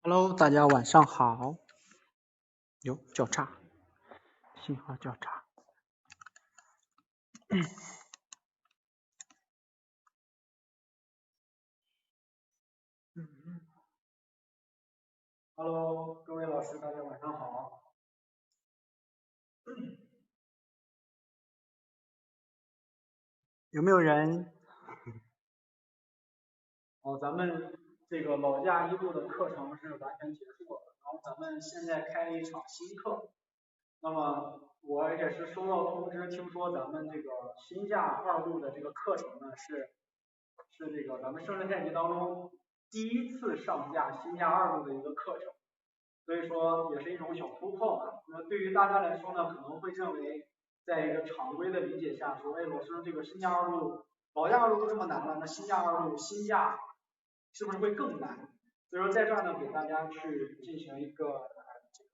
Hello，大家晚上好。有较差，信号较差。Hello，各位老师，大家晚上好。有没有人？咱们这个老架一路的课程是完全结束了，然后咱们现在开了一场新课。那么我也是收到通知，听说咱们这个新架二路的这个课程呢是这个咱们生人太极当中第一次上架新架二路的一个课程。所以说也是一种小突破嘛。那么对于大家来说呢，可能会认为，在一个常规的理解下说，哎，老师这个新架二路、老架二路都这么难了，那新架二路、新架是不是会更难？所以说在这儿呢，给大家去进行一个这个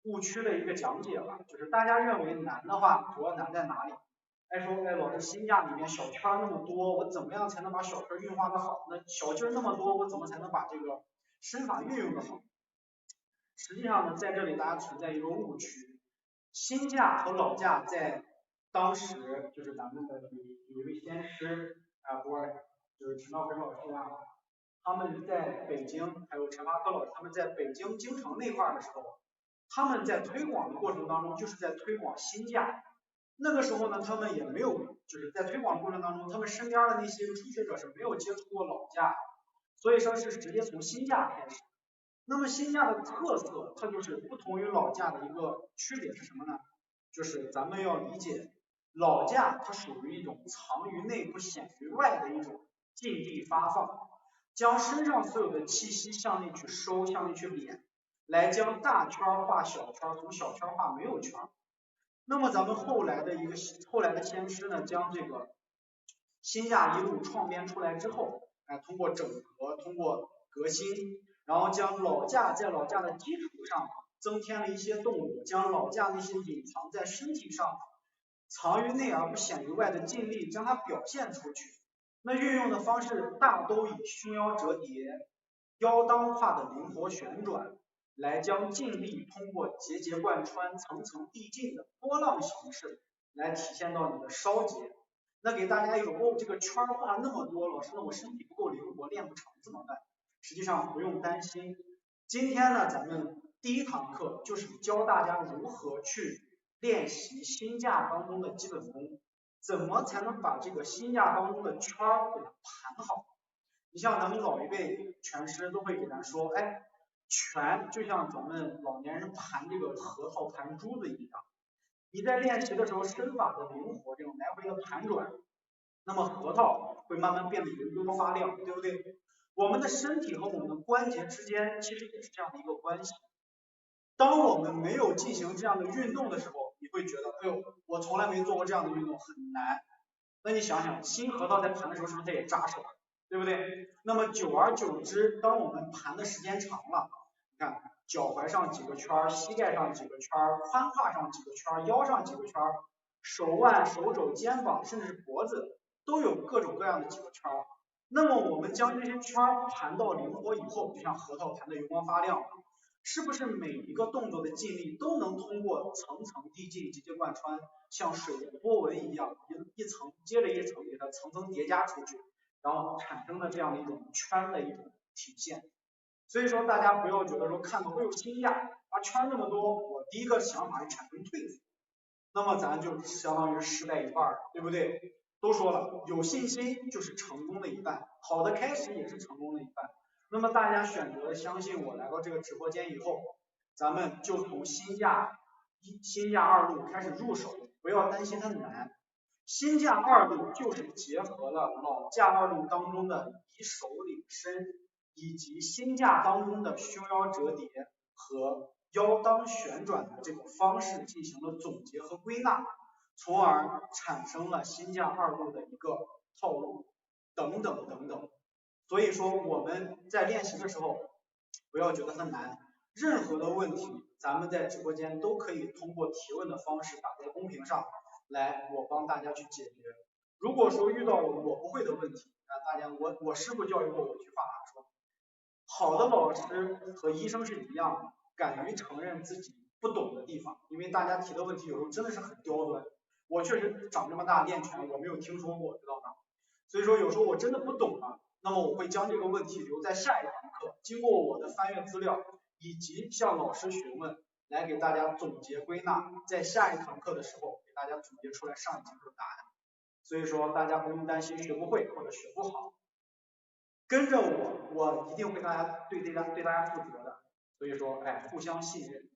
误区的一个讲解吧。就是大家认为难的话，主要难在哪里？说，哎，老师新架里面小圈那么多，我怎么样才能把小圈运化的好？那小劲儿那么多，我怎么才能把这个身法运用的好？实际上呢，在这里大家存在一个误区，新架和老架在当时就是咱们的有一位先师博尔，就是陈道辉老师啊，他们在北京，还有陈发科老师，他们在北京京城那块的时候，他们在推广的过程当中，就是在推广新架。那个时候呢，他们也没有，就是在推广的过程当中，他们身边的那些初学者是没有接触过老架，所以说是直接从新架开始。那么新架的特色，它就是不同于老架的一个区别是什么呢？就是咱们要理解，老架它属于一种藏于内不显于外的一种尽力发放，将身上所有的气息向内去收，向内去敛，来将大圈化小圈，从小圈化没有圈。那么咱们后来的先师呢，将这个新架一路创编出来之后，通过整合，通过革新，然后将在老架的基础上增添了一些动物，将老架那些隐藏在身体上、藏于内而不显于外的劲力，将它表现出去。那运用的方式大都以胸腰折叠、腰当胯的灵活旋转，来将劲力通过节节贯穿、层层递进的波浪形式来体现到你的梢节。那给大家一种这个圈画那么多，老师那我身体不够灵活，练不成怎么办？实际上不用担心，今天呢咱们第一堂课就是教大家如何去练习新架当中的基本功，怎么才能把这个新架当中的圈给它盘好。你像咱们老一辈拳师都会给咱说，哎，拳就像咱们老年人盘这个核桃盘珠子一样，你在练习的时候身法的灵活，这种来回的盘转，那么核桃会慢慢变得油光发亮，对不对？我们的身体和我们的关节之间其实也是这样的一个关系。当我们没有进行这样的运动的时候，你会觉得，哎呦，我从来没做过这样的运动，很难。那你想想，新核桃在盘的时候是不是它也扎手，对不对？那么久而久之，当我们盘的时间长了，你看脚踝上几个圈，膝盖上几个圈，髋胯上几个圈，腰上几个圈，手腕、手肘、肩膀，甚至是脖子，都有各种各样的几个圈。那么我们将这些圈盘到灵活以后，就像核桃盘的油光发亮，是不是每一个动作的劲力都能通过层层递进、节节贯穿，像水波纹一样，一层接着一层给它层层叠加出去，然后产生了这样的一种圈的一种体现。所以说大家不要觉得说看到会有新架圈那么多，我第一个想法就产生退缩，那么咱就相当于失败一半，对不对？都说了，有信心就是成功的一半，好的开始也是成功的一半。那么大家选择相信我，来到这个直播间以后，咱们就从新架二路开始入手，不要担心它难。新架二路就是结合了老架二路当中的以手领身，以及新架当中的胸腰折叠和腰当旋转的这个方式进行了总结和归纳，从而产生了新架二路的一个套路等等等等。所以说我们在练习的时候不要觉得它难，任何的问题咱们在直播间都可以通过提问的方式打在公屏上来，我帮大家去解决。如果说遇到我不会的问题，大家我师傅教育过我一句话说，好的老师和医生是一样的，敢于承认自己不懂的地方，因为大家提的问题有时候真的是很刁钻。我确实长这么大练拳，我没有听说过，知道吗？所以说有时候我真的不懂了，那么我会将这个问题留在下一堂课，经过我的翻阅资料以及向老师询问，来给大家总结归纳，在下一堂课的时候给大家总结出来上一节课的答案。所以说大家不用担心学不会或者学不好，跟着我一定会对大家负责的。所以说，互相信任。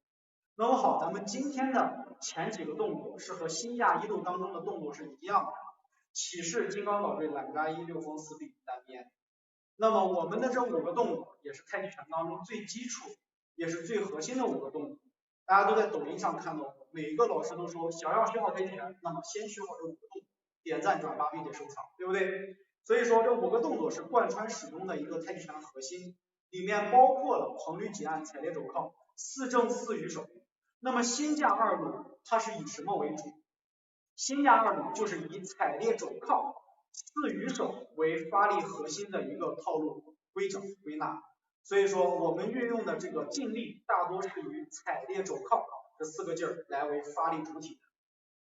那么好，咱们今天的前几个动作是和新架一路当中的动作是一样的，起势、金刚宝坠、揽扎一、六风四臂单边。那么我们的这5个动作也是太极拳当中最基础也是最核心的5个动作。大家都在抖音上看到，每一个老师都说，想要学好太极拳，那么先学好这5个动作，点赞、转发并且收藏，对不对？所以说这5个动作是贯穿始终的一个太极拳的核心，里面包括了横捋挤按、踩列肘靠、四正四鱼手。那么新架二路它是以什么为主？新架二路就是以踩列肘靠、四鱼手为发力核心的一个套路规整归纳。所以说我们运用的这个劲力大多是以踩列肘靠这4个劲儿来为发力主体的。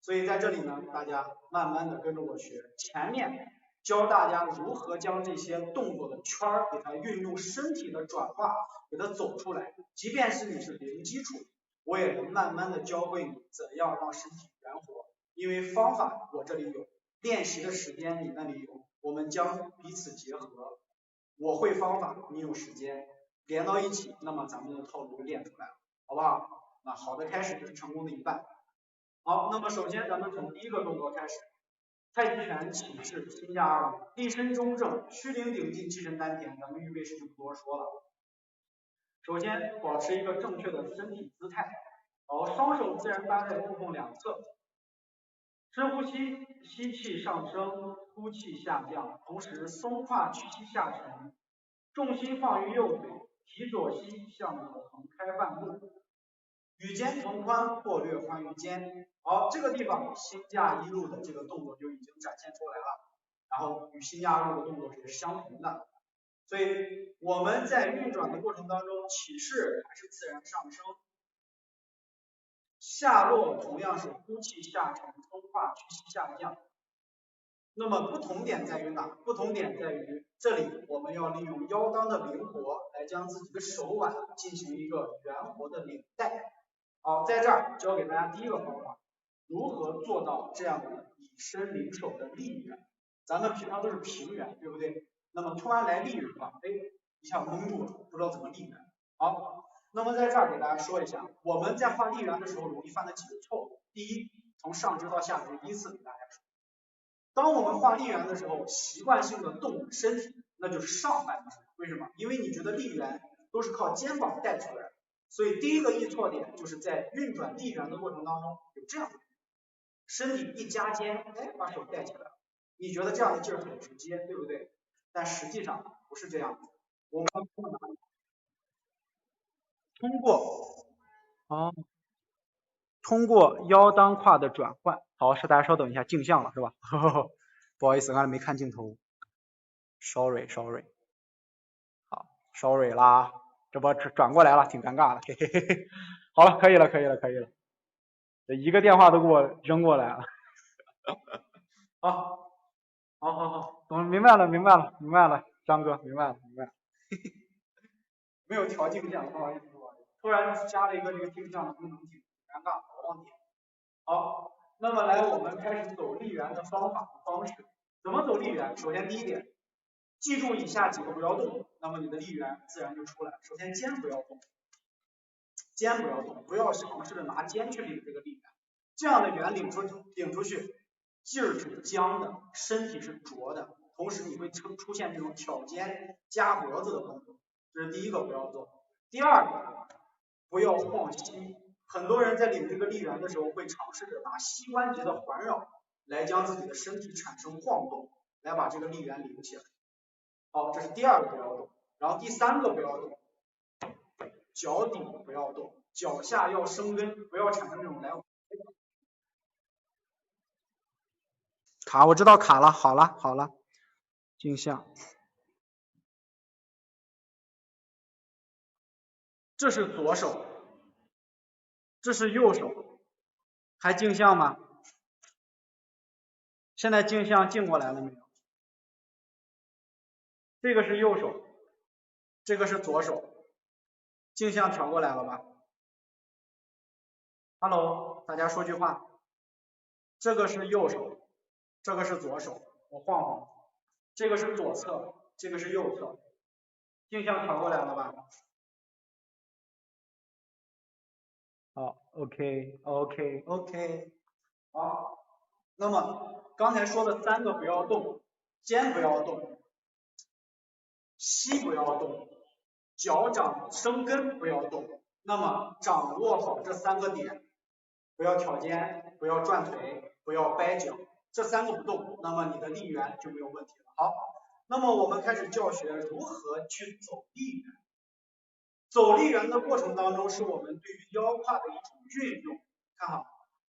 所以在这里呢，大家慢慢的跟着我学，前面教大家如何将这些动作的圈儿给它运用身体的转化给它走出来，即便是你是零基础，我也能慢慢的教会你怎样让身体圆活，因为方法我这里有，练习的时间你那里有，我们将彼此结合，我会方法，你有时间，连到一起，那么咱们的套路就练出来了，好不好？那好的开始就是成功的一半。好，那么首先咱们从第一个动作开始，太极拳起势，新架二路，立身中正，虚灵顶劲，气沉丹田。咱们预备时就不多说了。首先保持一个正确的身体姿态，好，双手自然搭在腹部两侧，深呼吸，吸气上升，呼气下降，同时松胯屈膝下沉，重心放于右腿，提左膝向左横开半步。与肩同宽或略宽于肩。好，这个地方新架一路的这个动作就已经展现出来了，然后与新架二路的动作是相同的，所以我们在运转的过程当中，起势还是自然上升，下落同样是呼气下沉，松胯屈膝下降。那么不同点在于哪？不同点在于这里我们要利用腰当的灵活来将自己的手腕进行一个圆活的领带。好，在这儿教给大家第一个方法，如何做到这样的以身领手的立圆。咱们平常都是平圆，对不对？那么突然来立圆了，一下懵住了，不知道怎么立圆。好，那么在这儿给大家说一下，我们在画立圆的时候容易犯的几个错误。第一，从上肢到下肢依次给大家说。当我们画立圆的时候，习惯性的动身体，那就是上半肢。为什么？因为你觉得立圆都是靠肩膀带出来的。所以第一个易错点就是在运转立圆的过程当中有这样的，身体一夹肩，把手带起来了，你觉得这样的劲儿很直接，对不对？但实际上不是这样的，我们通过腰当胯的转换。好，是大家稍等一下，镜像了是吧？不好意思，刚才没看镜头 ，sorry， 好 ，sorry 啦，这不转过来了，挺尴尬的，嘿嘿嘿嘿。好了，可以了，这一个电话都给我扔过来了。好，懂，明白了，张哥，明白了。没有调镜像，不好意思，突然加了一个这个镜像的功能，挺尴尬，我忘记了。好，那么来我们开始走立圆的方式，怎么走立圆？首先第一点，记住以下几个不要动，那么你的立圆自然就出来了。首先肩不要动，不要尝试着拿肩去领这个立圆，这样的圆领出去，劲儿是僵的，身体是拙的，同时你会出现这种挑肩夹脖子的动作，这是第一个不要做。第二个，不要晃膝，很多人在领这个立圆的时候会尝试着拿膝关节的环绕来将自己的身体产生晃动，来把这个立圆领起来。好，这是第二个不要动。然后第三个不要动，脚底不要动，脚下要生根，不要产生这种来回卡，我知道卡了，好了，镜像。这是左手，这是右手，还镜像吗？现在镜像镜过来了没有？这个是右手，这个是左手，镜像调过来了吧 ？Hello， 大家说句话。这个是右手，这个是左手，我晃晃。这个是左侧，这个是右侧，镜像调过来了吧？好 ，OK，好。那么刚才说的3个不要动，肩不要动，膝不要动，脚掌生根不要动。那么掌握好这3个点，不要挑肩，不要转腿，不要掰脚，这3个不动，那么你的力源就没有问题了。好，那么我们开始教学如何去走力源。走力源的过程当中，是我们对于腰胯的一种运用。看好，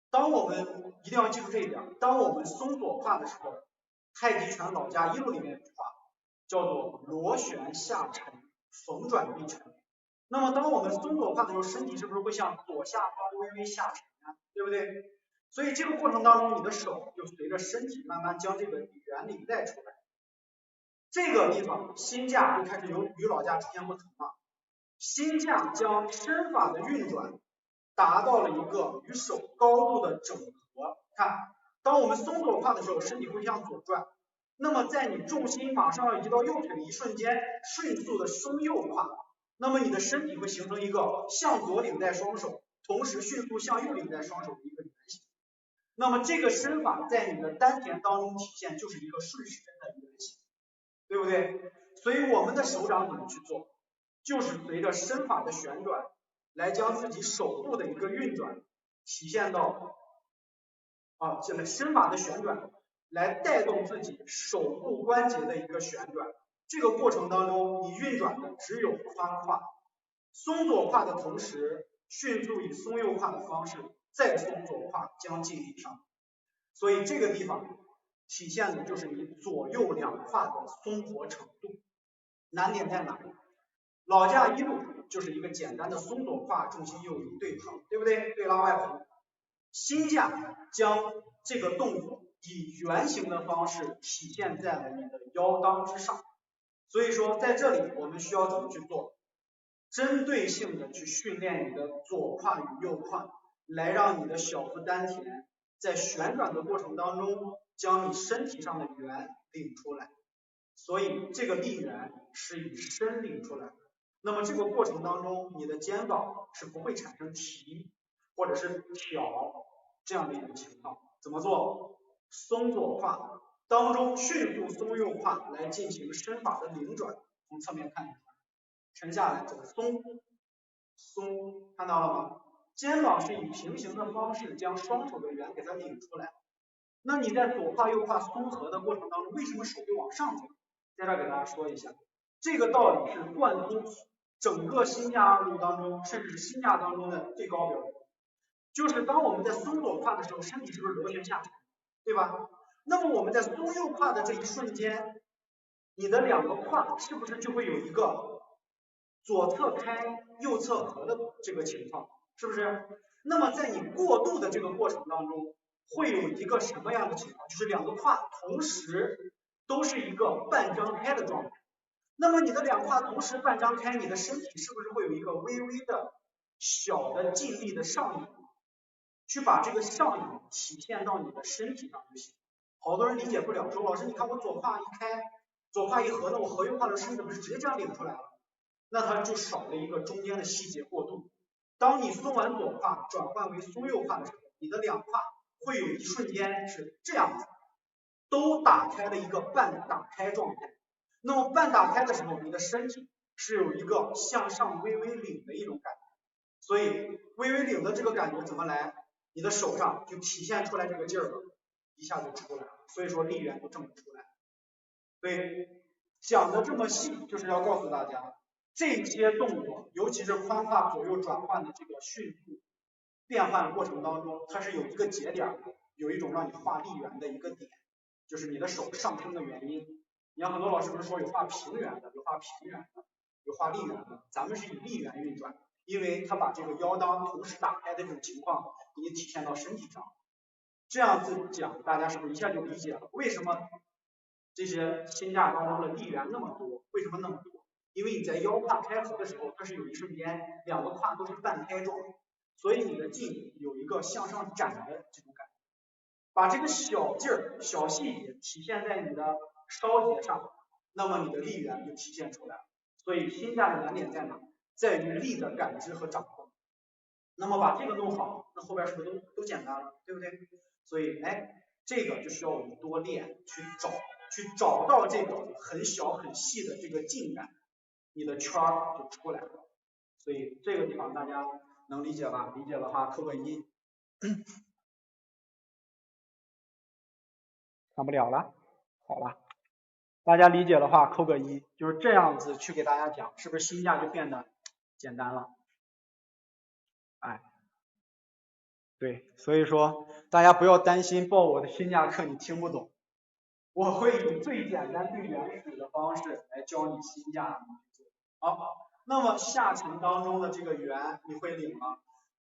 当我们一定要记住这一点，当我们松左胯的时候，太极拳老家一路里面有句话叫做螺旋下沉，缝转必沉。那么当我们松左胯的时候，身体是不是会向左下方微微下沉呢？对不对？所以这个过程当中，你的手就随着身体慢慢将这个原理带出来。这个地方心架就开始由与老架出现不同了。心架将身法的运转达到了一个与手高度的整合。看，当我们松左胯的时候，身体会向左转，那么在你重心马上要移到右腿的一瞬间，迅速的松右胯，那么你的身体会形成一个向左领带双手，同时迅速向右领带双手的一个圆形。那么这个身法在你的丹田当中体现就是一个顺时针的圆形，对不对？所以我们的手掌怎么去做？就是随着身法的旋转，来将自己手部的一个运转体现到这个身法的旋转，来带动自己手部关节的一个旋转。这个过程当中，你运转的只有髋胯，松左胯的同时，迅速以松右胯的方式再松左胯将劲力上。所以这个地方体现的就是你左右两胯的松活程度。难点在哪里？老架一路就是一个简单的松左胯，重心右移对碰，对不对？对拉外碰。心架将这个动作以圆形的方式体现在了你的腰裆之上。所以说在这里我们需要怎么去做？针对性的去训练你的左胯与右胯，来让你的小腹丹田在旋转的过程当中，将你身体上的圆领出来。所以这个力源是以身领出来的。那么这个过程当中，你的肩膀是不会产生提或者是挑这样的一个情况。怎么做？松左胯当中迅速松右胯来进行身法的领转。从侧面看一下，沉下来走松松，看到了吗？肩膀是以平行的方式将双手的圆给它领出来。那你在左胯右胯松合的过程当中，为什么手会往上走？在这给大家说一下，这个道理是贯通整个心架二路当中，甚至是心架当中的最高标准。就是当我们在松左胯的时候，身体是不是螺旋下沉，对吧？那么我们在松右胯的这一瞬间，你的两个胯是不是就会有一个左侧开右侧合的这个情况，是不是？那么在你过渡的这个过程当中，会有一个什么样的情况？就是两个胯同时都是一个半张开的状态。那么你的两胯同时半张开，你的身体是不是会有一个微微的小的劲力的上引？去把这个上引体现到你的身体上就行。好多人理解不了，说老师你看我左胯一开，左胯一合，那我合右胯的身子不是直接这样领出来了？那它就少了一个中间的细节过渡。当你松完左胯转换为松右胯的时候，你的两胯会有一瞬间是这样子，都打开了一个半打开状态。那么半打开的时候，你的身体是有一个向上微微领的一种感觉。所以微微领的这个感觉怎么来？你的手上就体现出来这个劲儿了，一下就出来了。所以说力源就这么出来。所以讲的这么细，就是要告诉大家，这些动作，尤其是髋胯左右转换的这个迅速变换过程当中，它是有一个节点的，有一种让你画力源的一个点，就是你的手上升的原因。你看很多老师不是说有画平原的，有画平原的，有画力源的，咱们是以力源运转。因为它把这个腰裆同时打开的这种情况给你体现到身体上。这样子讲，大家是不是一下就理解了为什么这些心架当中的力源那么多？为什么那么多？因为你在腰胯开合的时候，它是有一瞬间两个胯都是半开状，所以你的劲有一个向上展的这种感觉。把这个小劲儿、小细节体现在你的梢节上，那么你的力源就体现出来了。所以心架的难点在哪？在于力的感知和掌控。那么把这个弄好，那后边是不是都简单了，对不对？所以这个就需要我们多练，去找到这个很小很细的这个劲感，你的圈儿就出来了。所以这个地方大家能理解吧？理解的话扣个1。看不了了，好了，大家理解的话扣个1，就是这样子去给大家讲，是不是心架就变得简单了？哎，对，所以说大家不要担心报我的心架课你听不懂，我会以最简单最原始的方式来教你心架。好，那么下沉当中的这个圆你会领吗？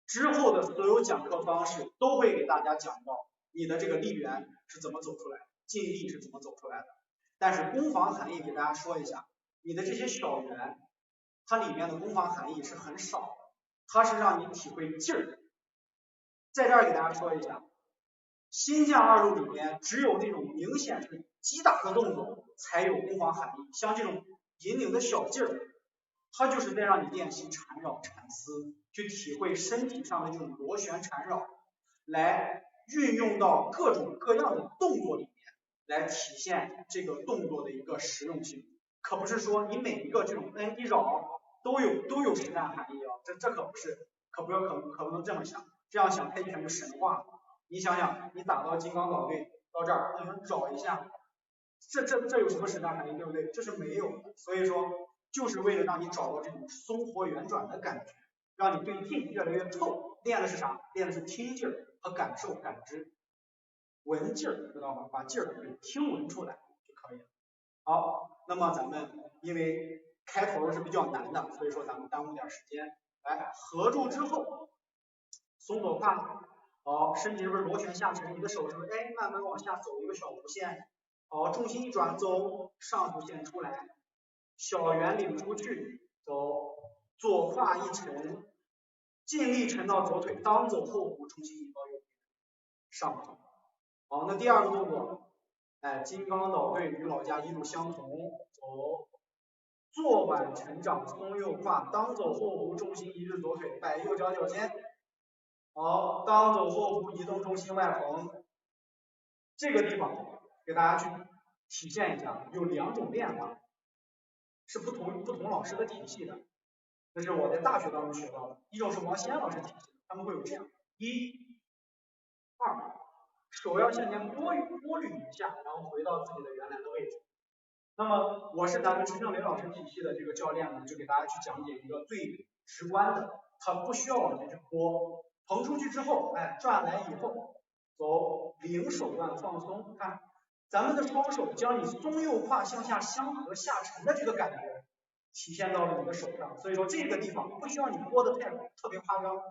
之后的所有讲课方式都会给大家讲到你的这个力源是怎么走出来的，劲力是怎么走出来的。但是攻防含义给大家说一下，你的这些小圆，它里面的攻防含义是很少的，它是让你体会劲儿。在这儿给大家说一下，心架2路里面只有这种明显是击打的动作才有攻防含义，像这种引领的小劲儿，它就是在让你练习缠绕缠丝，去体会身体上的这种螺旋缠绕，来运用到各种各样的动作里面，来体现这个动作的一个实用性。可不是说你每一个这种一绕都有实战含义啊，这可不是，可不能这么想，这样想它一全就神话了。你想想，你打到金刚岛队到这儿，绕一下，这有什么实战含义，对不对？这是没有的。所以说，就是为了让你找到这种松活圆转的感觉，让你对劲越来越透。练的是啥？练的是听劲儿和感受感知，闻劲儿，知道吗？把劲儿给听闻出来就可以了。好，那么咱们因为开头是比较难的，所以说咱们耽误点时间。来，合住之后，松左胯，好，身体是不是螺旋下沉？你的手是不是慢慢往下走一个小弧线？好，重心一转，走上弧线出来，小圆领出去，走，左胯一沉，尽力沉到左腿，当走后弧，重心移到右边，上走。好，那第二个动作，金刚岛队与老家一路相同，走，坐稳沉掌，松右胯，当走后弧，重心移至左腿，摆右脚脚尖。好，当走后弧，移动重心外横。这个地方给大家去体现一下，有2种练法，是不同老师的体系的。这是我在大学当中学到的，一种是王先老师体系，他们会有这样，1、2，手要向前拨捋一下，然后回到自己的原来的位置。那么我是咱们陈正雷老师体系的这个教练呢，就给大家去讲解一个最直观的，他不需要往前去拨，腾出去之后，转来以后，走，领手腕放松，看咱们的双手将你松右胯向下相合下沉的这个感觉体现到了你的手上，所以说这个地方不需要你拨的特别夸张，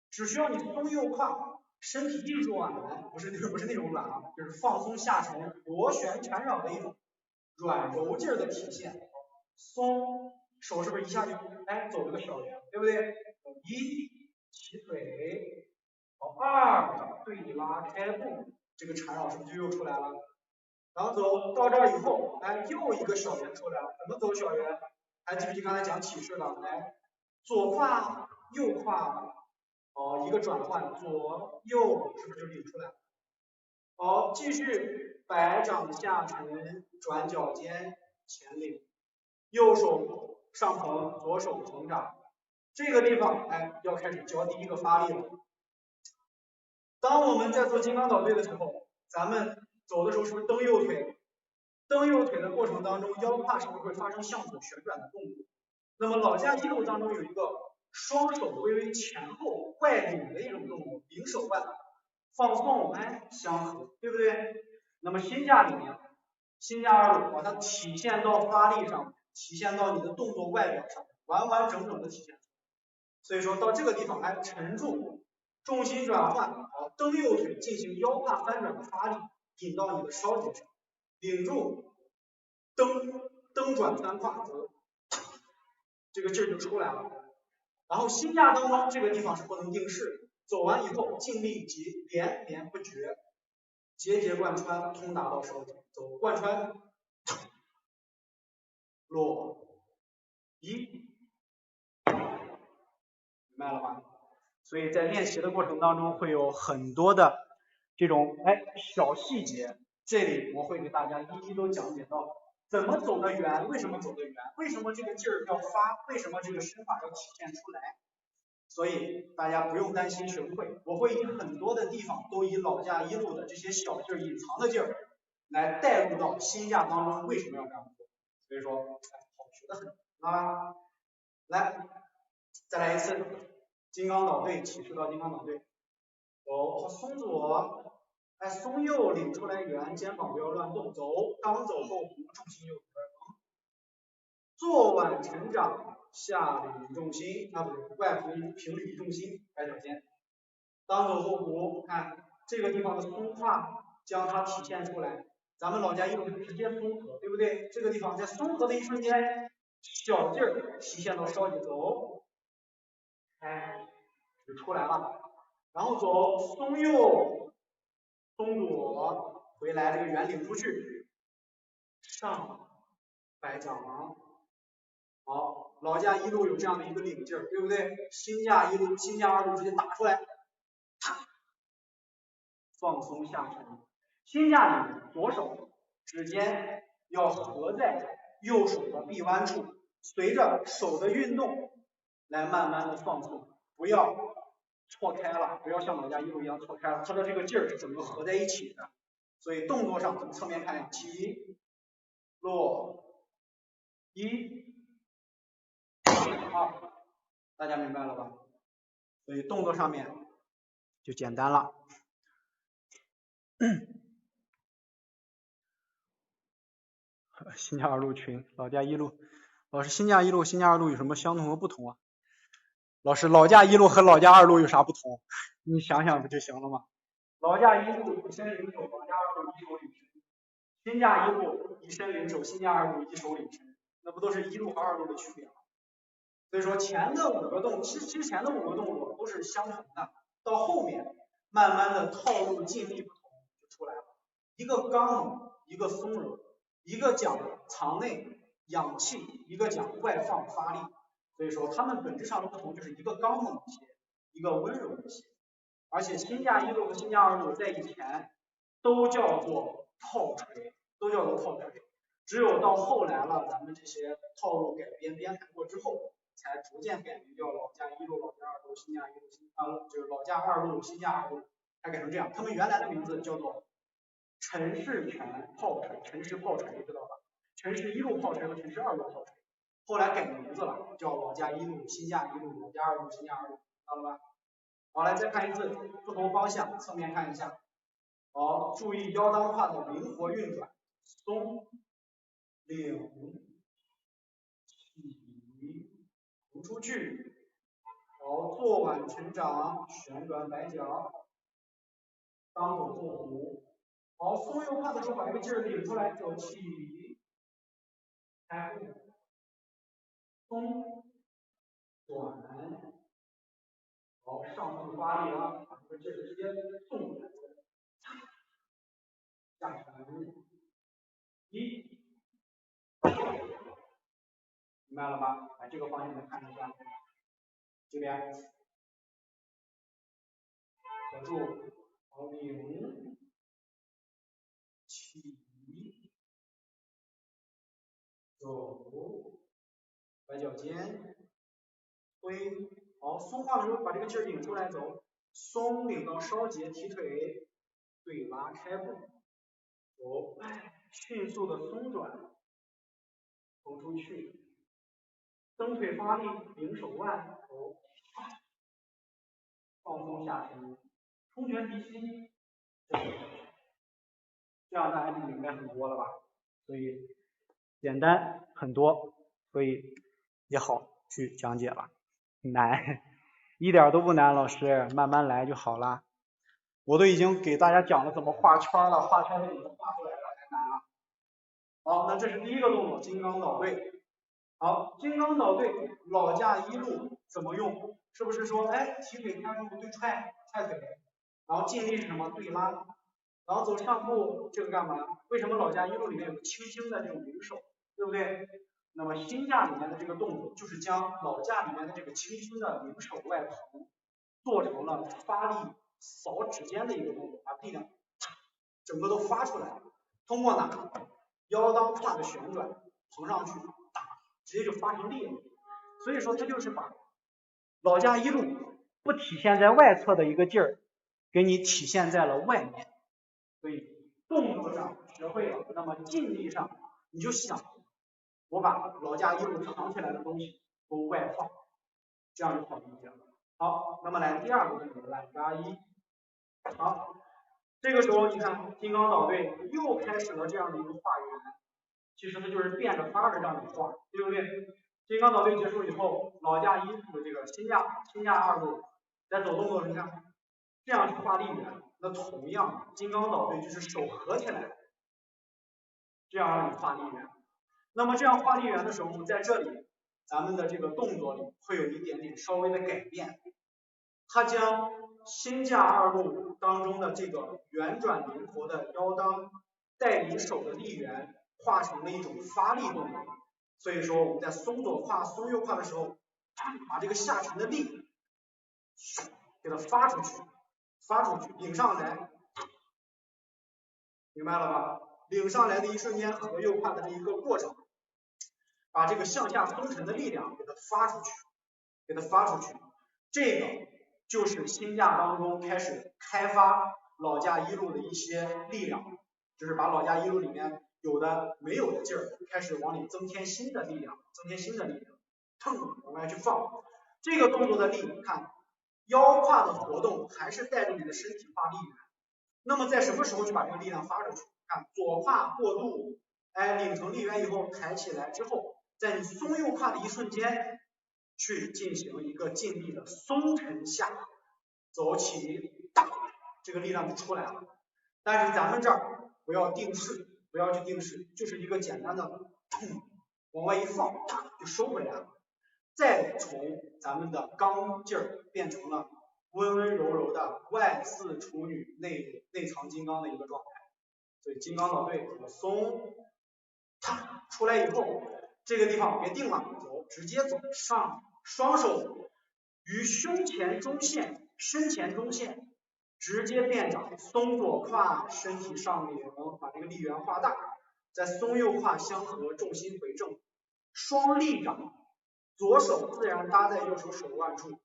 只需要你松右胯，身体一软，不是那种软啊，就是放松下沉，螺旋缠绕的一种软柔劲儿的体现。松，手是不是一下就走了个小圆，对不对？1，起腿，好，2，对拉开步，这个缠绕是不是就又出来了？然后走到这儿以后，又一个小圆出来了，怎么走小圆？还记不记刚才讲起势了？来，左胯右胯，好，一个转换，左右是不是就领出来了？好，继续摆掌下沉，转脚尖前领，右手上横，左手横掌。这个地方要开始教第一个发力了。当我们在做金刚岛队的时候，咱们走的时候是不是蹬右腿？蹬右腿的过程当中，腰胯是不是会发生向左旋转的动作？那么老家一路当中有一个双手微微前后外领的一种动作，领手腕放松，相合，对不对？那么心架里面，心架2路把它体现到发力上，体现到你的动作外表上，完完整整的体现。所以说到这个地方，哎，沉住，重心转换，好，蹬右腿进行腰胯翻转的发力，引到你的梢节上，领住，蹬转翻胯，走，这个劲儿就出来了。然后心架当中这个地方是不能定势，走完以后尽力及连绵不绝，节节贯穿，通达到梢节，走，贯穿，落，一，明白了吧？所以在练习的过程当中会有很多的这种小细节，这里我会给大家一一都讲解到怎么走得圆，为什么走得圆，为什么这个劲儿要发，为什么这个身法要体现出来。所以大家不用担心学不会，我会以很多的地方都以老架一路的这些小劲儿、隐藏的劲儿来带入到心架当中，为什么要这样做？所以说，好学的很，知道吧？来，再来一次，金刚捣对，起势到金刚捣对，走，松左，松右，领出来圆，肩膀不要乱动，走，刚走后弧，重心右边横，坐腕成掌，下捋重心，不是外弧平捋重心，摆脚尖，当走后弧，看这个地方的松胯将它体现出来，咱们老架一路直接松合，对不对？这个地方在松合的一瞬间，小劲儿体现到梢节，走，就出来了，然后走，松右，松左，回来这个圆领出去，上，摆掌，好，老架一路有这样的一个领劲儿，对不对？新架一路、新架二路直接打出来，放松下沉。新架里左手指尖要合在右手的臂弯处，随着手的运动来慢慢的放松，不要错开了，不要像老架一路一样错开了，它的这个劲儿是怎么合在一起的？所以动作上从侧面看一下，起，落，一，二，大家明白了吧？所以动作上面就简单了。新架二路群，老架一路，老师新架一路、新架二路有什么相同和不同啊？老师老架一路和老架二路有啥不同？你想想不就行了吗？老架一路一身领手，老架二路一手领身；新架一路一身领手，新架二路一手领身，那不都是一路和二路的区别吗？所以说前的5个动，之前的5个动作都是相同的，到后面慢慢的套路尽力不同就出来了，一个刚猛，一个松柔，一个讲藏内养气，一个讲外放发力，所以说它们本质上的不同就是一个刚猛一些，一个温柔一些，而且新架一路和新架二路在以前都叫做套锤，只有到后来了，咱们这些套路改编编排过之后，才逐渐改名叫老架一路、老架二路、新架一路、就是老架二路、新架二路，才改成这样。他们原来的名字叫做陈氏拳炮锤、陈氏炮锤，知道吧？陈氏一路炮锤和陈氏二路炮锤，后来改名字了，叫老架一路、新架一路、老架二路、新架二路，知道了吧？好，来再看一次，不同方向，侧面看一下。好，注意腰当胯的灵活运转，松，领，起，扶出去。好，坐腕成掌，旋转摆脚，当走后弧。好，松右胯的时候把这个劲儿领出来，走起，开步，松，转。好，上步发力啊，把这个劲儿直接送出来，下沉，一，明白了吧？这个方向来看一下，这边合住，好，领，起，走，摆脚尖，推，好，松胯的时候把这个劲儿领出来走，松领到梢节，提腿，对拉开步，走，迅速的松转，投出去，蹬腿发力，领手腕，走，放松下身，冲拳提膝，这样大家就明白很多了吧？所以简单很多，所以也好去讲解了，难。一点都不难，老师，慢慢来就好了。我都已经给大家讲了怎么画圈了，画圈是怎么画出来的，还难啊。好，那这是第一个动作，金刚捣队。好，金刚捣队，老架一路怎么用？是不是说，哎，提腿开步对踹腿，然后尽力是什么对拉，然后走上步，这个干嘛？为什么老架一路里面有个轻轻的这种零手，对不对？那么新架里面的这个动作，就是将老架里面的这个轻轻的零手外蓬做成了发力扫指尖的一个动作，把力量整个都发出来，通过哪？腰当胯的旋转，膨上去，直接就发成力了。所以说它就是把老架一路不体现在外侧的一个劲儿，给你体现在了外面。所以动作上学会了，那么劲力上你就想，我把老架一路藏起来的东西都外放，这样就好理解了。好，那么来第二个动作，懒扎一。好，这个时候你看金刚捣队又开始了这样的一个画圆，其实它就是变着法儿的让你画，对不对？金刚捣队结束以后，老架一路这个新架二路再走动作，你看这样去画力圆。那同样，金刚捣队就是手合起来，这样让你画力圆。那么这样画力圆的时候，在这里咱们的这个动作里会有一点点稍微的改变，它将新架二路当中的这个圆转灵活的腰当带领手的力圆画成了一种发力动作。所以说我们在松左胯、松右胯的时候，把这个下沉的力给它发出去，领上来，明白了吧？领上来的一瞬间和右胯的这一个过程，把这个向下松沉的力量给它发出去，这个就是新架当中开始开发老架一路的一些力量，就是把老架一路里面有的没有的劲儿开始往里增添新的力量，腾往外去放。这个动作的力，看腰胯的活动还是带着你的身体发力圆。那么在什么时候去把这个力量发出去？看左胯过渡，哎，领成力圆以后抬起来之后，在你松右胯的一瞬间，去进行一个尽力的松沉下，走起，这个力量就出来了。但是咱们这儿不要定势，就是一个简单的往外一放，就收回来了。再从咱们的刚劲儿变成了温温柔柔的外四处女内藏金刚的一个状态。所以金刚捣队怎么松，出来以后，这个地方别定了，走，直接走上，双手于胸前中线、身前中线直接变掌，松左胯，身体上领，把这个力圆画大，再松右胯相合，重心回正，双力掌，左手自然搭在右手手腕处。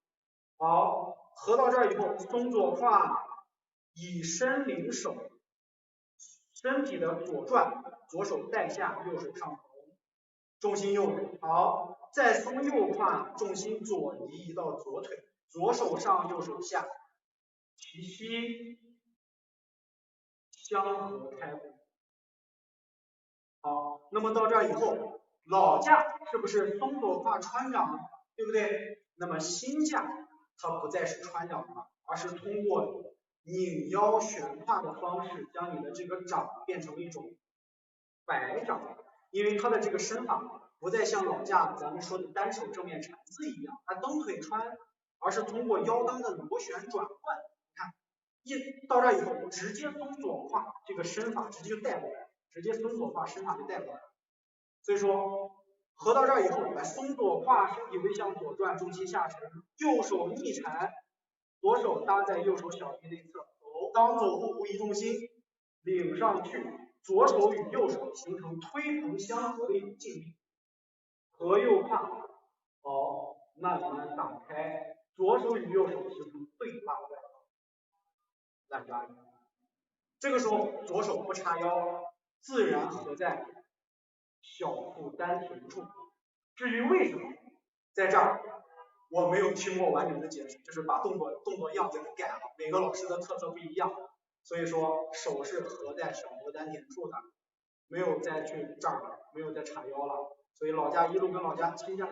好，合到这儿以后，松左胯，以身领手，身体的左转，左手带下，右手上头，重心右腿。好，再松右胯，重心左移到左腿，左手上，右手下，齐膝相合开步。好，那么到这儿以后，老架是不是松左胯穿掌，对不对？那么新架它不再是穿掌了，而是通过拧腰旋胯的方式，将你的这个掌变成一种摆掌，因为它的这个身法不再像老架咱们说的单手正面缠字一样，它蹬腿穿，而是通过腰当的螺旋转换。看，一到这以后，直接松左胯，这个身法直接就带过来，直接松左胯身法就带过来。所以说，合到这儿以后，来松左胯，身体微向左转，重心下沉，右手逆缠，左手搭在右手小臂内侧，走，当走步不移重心，领上去，左手与右手形成推蓬相合的一种劲力，合右胯，好，慢慢打开，左手与右手形成对拉外懒扎。这个时候左手不叉腰，自然合在小腹丹田处。至于为什么，在这儿我没有听过完整的解释，就是把动作样子给改了，每个老师的特色不一样，所以说手是合在小腹丹田处的，没有再去这儿，没有再叉腰了。所以老架一路跟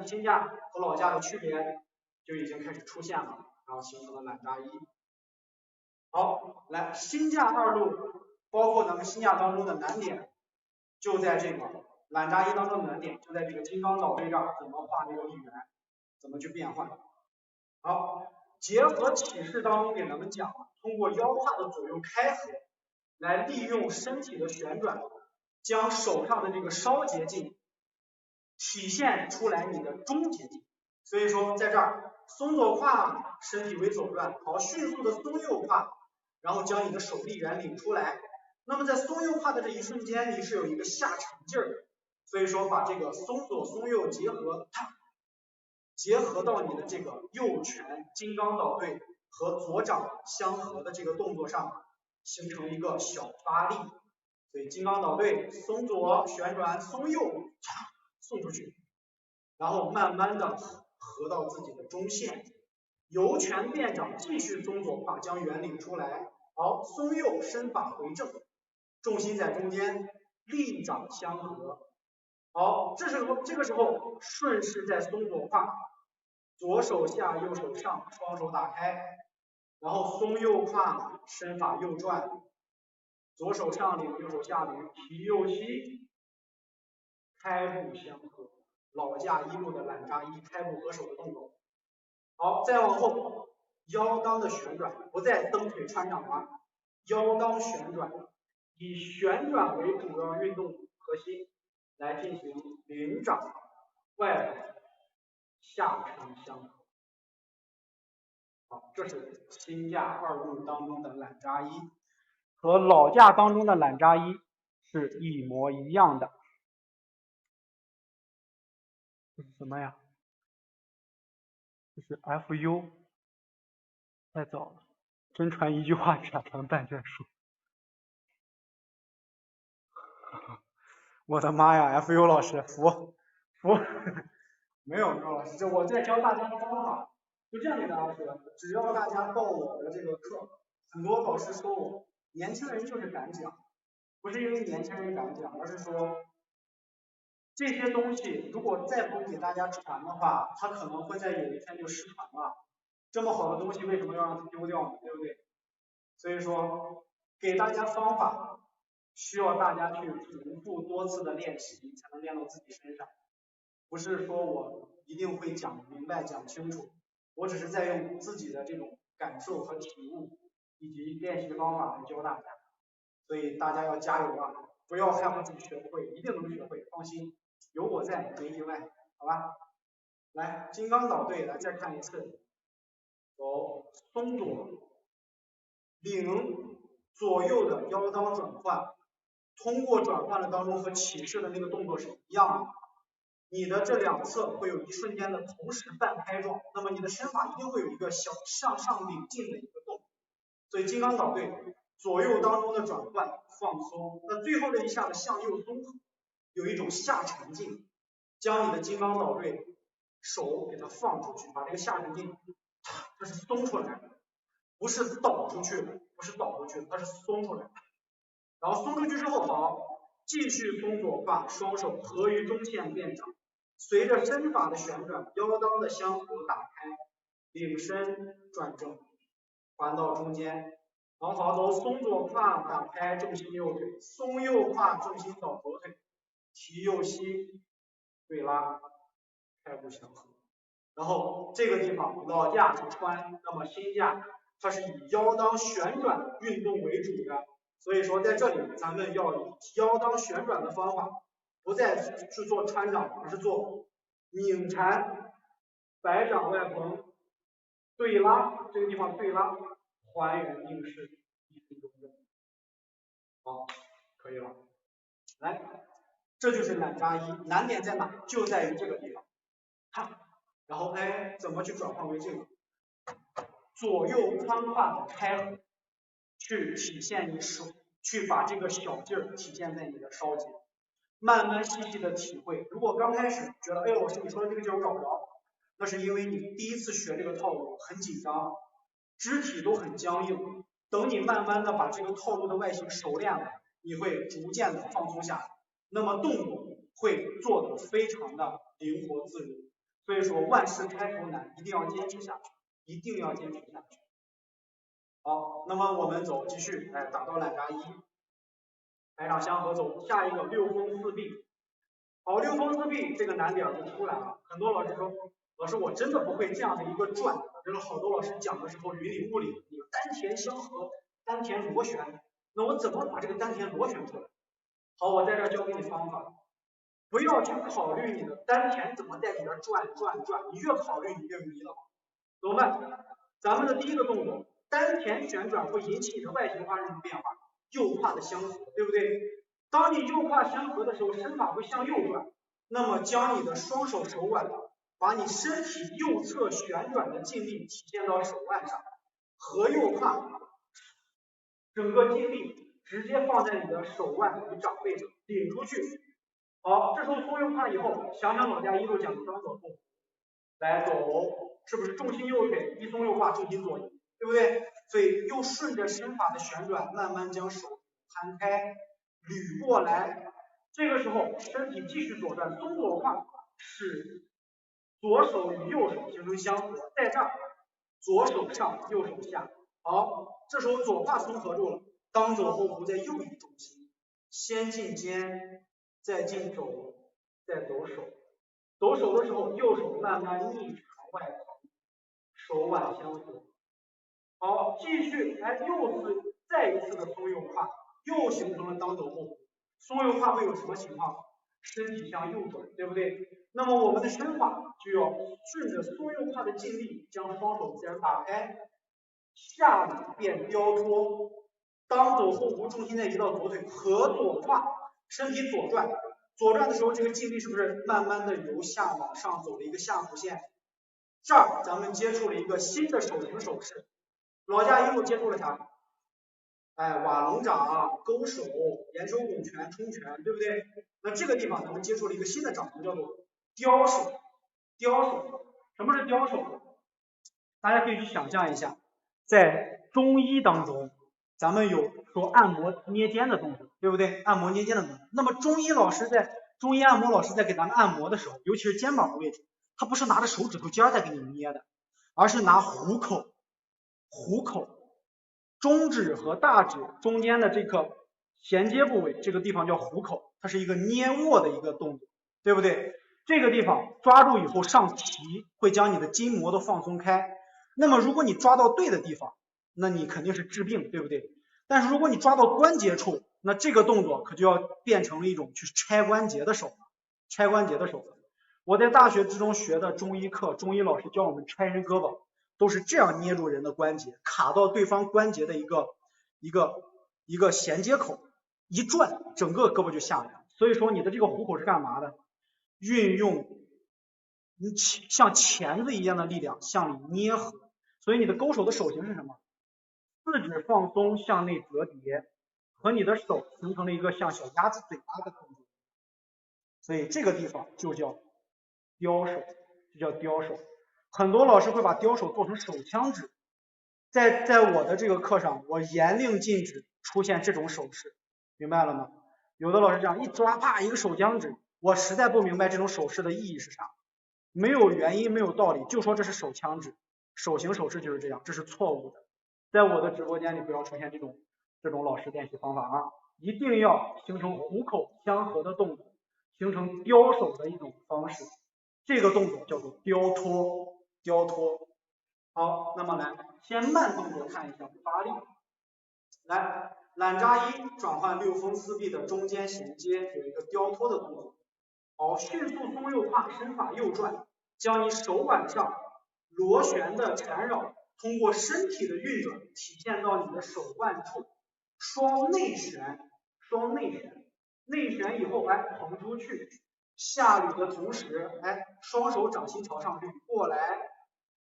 新架和老架的区别就已经开始出现了。然后形成了懒扎衣。好，来新架二路，包括咱们新架当中的难点，就在这个懒扎衣当中的难点，就在这个金刚岛对这儿怎么画这个力圆，怎么去变换。好，结合启示当中给咱们讲了，通过腰胯的左右开合，来利用身体的旋转，将手上的这个梢捷径体现出来你的中捷径。所以说在这儿松左胯，身体为左转，好，迅速的松右胯，然后将你的手力圆领出来。那么在松右胯的这一瞬间，你是有一个下沉劲儿的，所以说把这个松左松右结合，结合到你的这个右拳金刚捣对和左掌相合的这个动作上，形成一个小发力。所以金刚捣对，松左旋转，松右送出去，然后慢慢的合到自己的中线，由拳变掌，继续松左胯将圆领出来。好，松右身法回正，重心在中间，力掌相合。好，这个时候顺势在松左胯，左手下右手上，双手打开，然后松右胯，身法右转，左手上领，右手下领，提右膝，开步相合，老架一路的懒扎衣开步合手的动作。好，再往后腰裆的旋转，不再蹬腿穿掌了，腰裆旋转，以旋转为主要运动核心来进行领掌外摆下沉相合。好，这是新架二路当中的懒扎衣，和老架当中的懒扎衣是一模一样的。这是什么呀？这是 FU， 太早了，真传一句话，假传半卷书。我的妈呀 ，FU 老师服，没有老师，这我在教大家的方法，就这样给大家说，只要大家报我的这个课，很多老师说我年轻人就是敢讲，不是因为年轻人敢讲，而是说这些东西如果再不给大家传的话，它可能会在有一天就失传了。这么好的东西为什么要让它丢掉呢？对不对？所以说给大家方法，需要大家去重复多次的练习，才能练到自己身上。不是说我一定会讲明白讲清楚，我只是在用自己的这种感受和体悟以及练习方法来教大家。所以大家要加油啊，不要害怕自己学不会，一定能学会，放心，有我在没意外，好吧？来，金刚捣对，来再看一次，走，松左，领左右的腰裆转换，通过转换的当中和起势的那个动作是一样的，你的这两侧会有一瞬间的同时半开状，那么你的身法一定会有一个小向上领进的一个动，所以金刚捣对，左右当中的转换放松，那最后的一下子向右松合，有一种下沉劲，将你的金刚捣对手给它放出去，把这个下沉劲这是松出来的，不是倒出去的，不是倒出去的，它是松出来的。然后松出去之后，好，继续松左胯，双手合于中线变掌，随着身法的旋转，腰裆的相合打开，领身转正，环到中间。然后好，走，松左胯打开，重心右腿，松右胯重心倒左腿，提右膝，对拉，开步相合。然后这个地方老架是穿，那么新架它是以腰裆旋转运动为主的，所以说在这里咱们要以腰裆旋转的方法，不再去做穿掌，而是做拧缠，摆掌外横，对拉，这个地方对拉，还原应势，一分钟正。好，可以了。来，这就是懒扎衣，难点在哪？就在于这个地方，看。然后哎，怎么去转换为这个左右宽胯的开合，去体现你手，去把这个小劲儿体现在你的梢节，慢慢细细的体会。如果刚开始觉得，哎呦，老师你说的这个劲儿我找不着，那是因为你第一次学这个套路很紧张，肢体都很僵硬。等你慢慢的把这个套路的外形熟练了，你会逐渐的放松下来，那么动作会做得非常的灵活自如。所以说万事开头难，一定要坚持下去。一定要坚持下去。好，那么我们走，继续，打到懒扎一，排掌相合走，下一个六风四臂。好，六风四臂这个难点就出来了，很多老师说，老师我真的不会这样的一个转，真的好多老师讲的时候云里雾里，你丹田相合，丹田螺旋，那我怎么把这个丹田螺旋出来？好，我在这教给你方法，不要去考虑你的丹田怎么在里边转，你越考虑你越迷了，怎么办？咱们的第一个动作，丹田旋转会引起你的外形发生什么变化？右胯的相合，对不对？当你右胯相合的时候，身法会向右转，那么将你的双手手腕，把你身体右侧旋转的劲力体现到手腕上，和右胯整个劲力直接放在你的手腕与掌背上，顶出去。好，这时候松右胯以后，想想老家一路讲的当走步，来走，是不是重心右腿，一松右胯，重心左移，对不对？所以又顺着身法的旋转，慢慢将手摊开，捋过来。这个时候身体继续左转，松左胯，使左手与右手形成相合，在这儿左手上，右手下。好，这时候左胯松合住了，当走后弧再右移重心，先进肩，再进肘，再走手。走手的时候，右手慢慢逆朝外横，手腕相合。好，继续，再一次的松右胯，又形成了当走后弧。松右胯会有什么情况？身体向右转，对不对？那么我们的身法就要顺着松右胯的劲力，将双手自然打开，下捋变雕托，当走后弧，重心再移到左腿，合左胯，身体左转。左转的时候，这个劲力是不是慢慢的由下往上走了一个下弧线？这儿咱们接触了一个新的手型手势，老家一路接触了啥？瓦龙掌、勾手、眼手拱拳、冲拳，对不对？那这个地方咱们接触了一个新的掌型，叫做雕手。雕手，什么是雕手？大家可以去想象一下，在中医当中，咱们有说按摩捏肩的动作，对不对？按摩捏肩的动作。那么中医按摩老师在给咱们按摩的时候，尤其是肩膀的位置，他不是拿着手指头尖在给你捏的，而是拿虎口、中指和大指中间的这个衔接部位，这个地方叫虎口，它是一个捏握的一个动作，对不对？这个地方抓住以后上提，会将你的筋膜都放松开。那么如果你抓到对的地方，那你肯定是治病，对不对？但是如果你抓到关节处，那这个动作可就要变成了一种去拆关节的手法。我在大学之中学的中医课，中医老师教我们拆人胳膊，都是这样捏住人的关节，卡到对方关节的一个衔接口，一转，整个胳膊就下来了。所以说你的这个虎口是干嘛的？运用像钳子一样的力量向里捏合，所以你的勾手的手型是什么？四指放松向内折叠，和你的手形成了一个像小鸭子嘴巴的动作，所以这个地方就叫雕手，很多老师会把雕手做成手枪指，在我的这个课上，我严令禁止出现这种手势，明白了吗？有的老师这样一抓，啪一个手枪指，我实在不明白这种手势的意义是啥，没有原因，没有道理，就说这是手枪指，手型手势就是这样，这是错误的。在我的直播间里不要出现这种老师练习方法啊，一定要形成虎口相合的动作，形成雕手的一种方式，这个动作叫做雕托。好，那么来先慢动作看一下发力，来懒扎一转换六风四臂的中间衔接，有一个雕托的动作。好，迅速松右胯，身法右转，将你手腕上螺旋的缠绕通过身体的运转体现到你的手腕处，双内旋，内旋以后横出去，下捋的同时双手掌心朝上捋过来，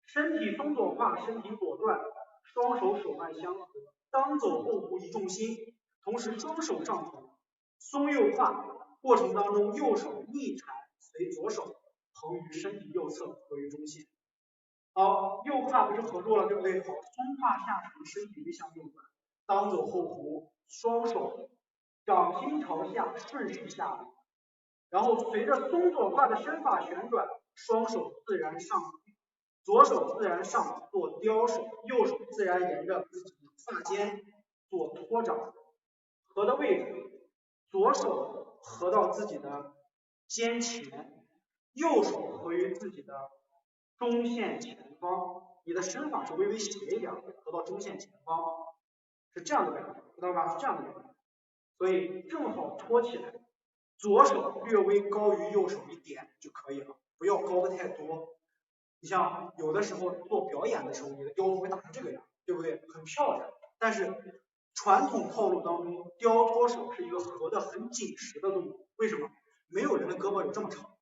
身体松左胯，身体左转，双手手腕相合，当走后弧移重心，同时双手上头，松右胯，过程当中右手逆缠随左手横于身体右侧合于中心。好，右胯不是合住了，对不对？好，松胯下沉，身体微向右转，当走后弧，双手掌心朝下，顺势下捋，然后随着松左胯的身法旋转，双手自然上左手自然上做雕手，右手自然沿着自己的发尖做托掌。合的位置，左手合到自己的肩前，右手合于自己的中线前方。你的身法是微微斜一点，合到中线前方，是这样的感觉，知道吧？是这样的感觉。所以正好托起来，左手略微高于右手一点就可以了，不要高的太多。你像有的时候做表演的时候，你的雕托会打成这个样，对不对？很漂亮。但是传统套路当中，雕托手是一个合得很紧实的动作。为什么？没有人的胳膊有这么长，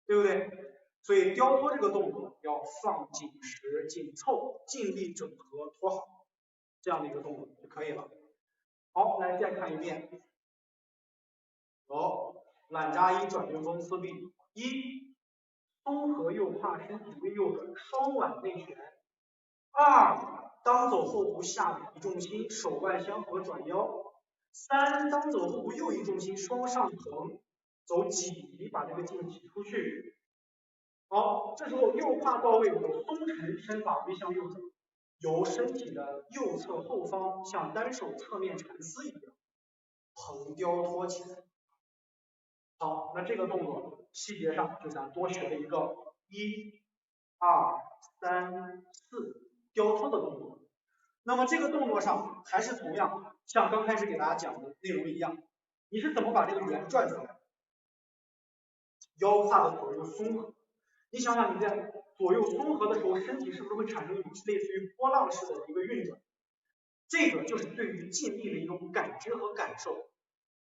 对不对？所以雕托这个动作要放紧实、紧凑，尽力整合托好，这样的一个动作就可以了。好，来再看一遍。懒扎一转旋风四臂，一，松合右胯，身体微右转，双腕内旋。二，当走后步下移重心，手腕相合转腰。三，当走后步右移重心，双上横，走挤，把这个劲挤出去。好，这时候右胯到位，有松沉，身法微向右转，由身体的右侧后方像单手侧面缠丝一样，横雕托起来。好，那这个动作细节上就咱多学了一个1、2、3、4雕托的动作。那么这个动作上还是同样像刚开始给大家讲的内容一样，你是怎么把这个圆转出来？腰胯的左右松合。你想想你在左右松合的时候，身体是不是会产生一种类似于波浪式的一个运转？这个就是对于劲力的一种感知和感受。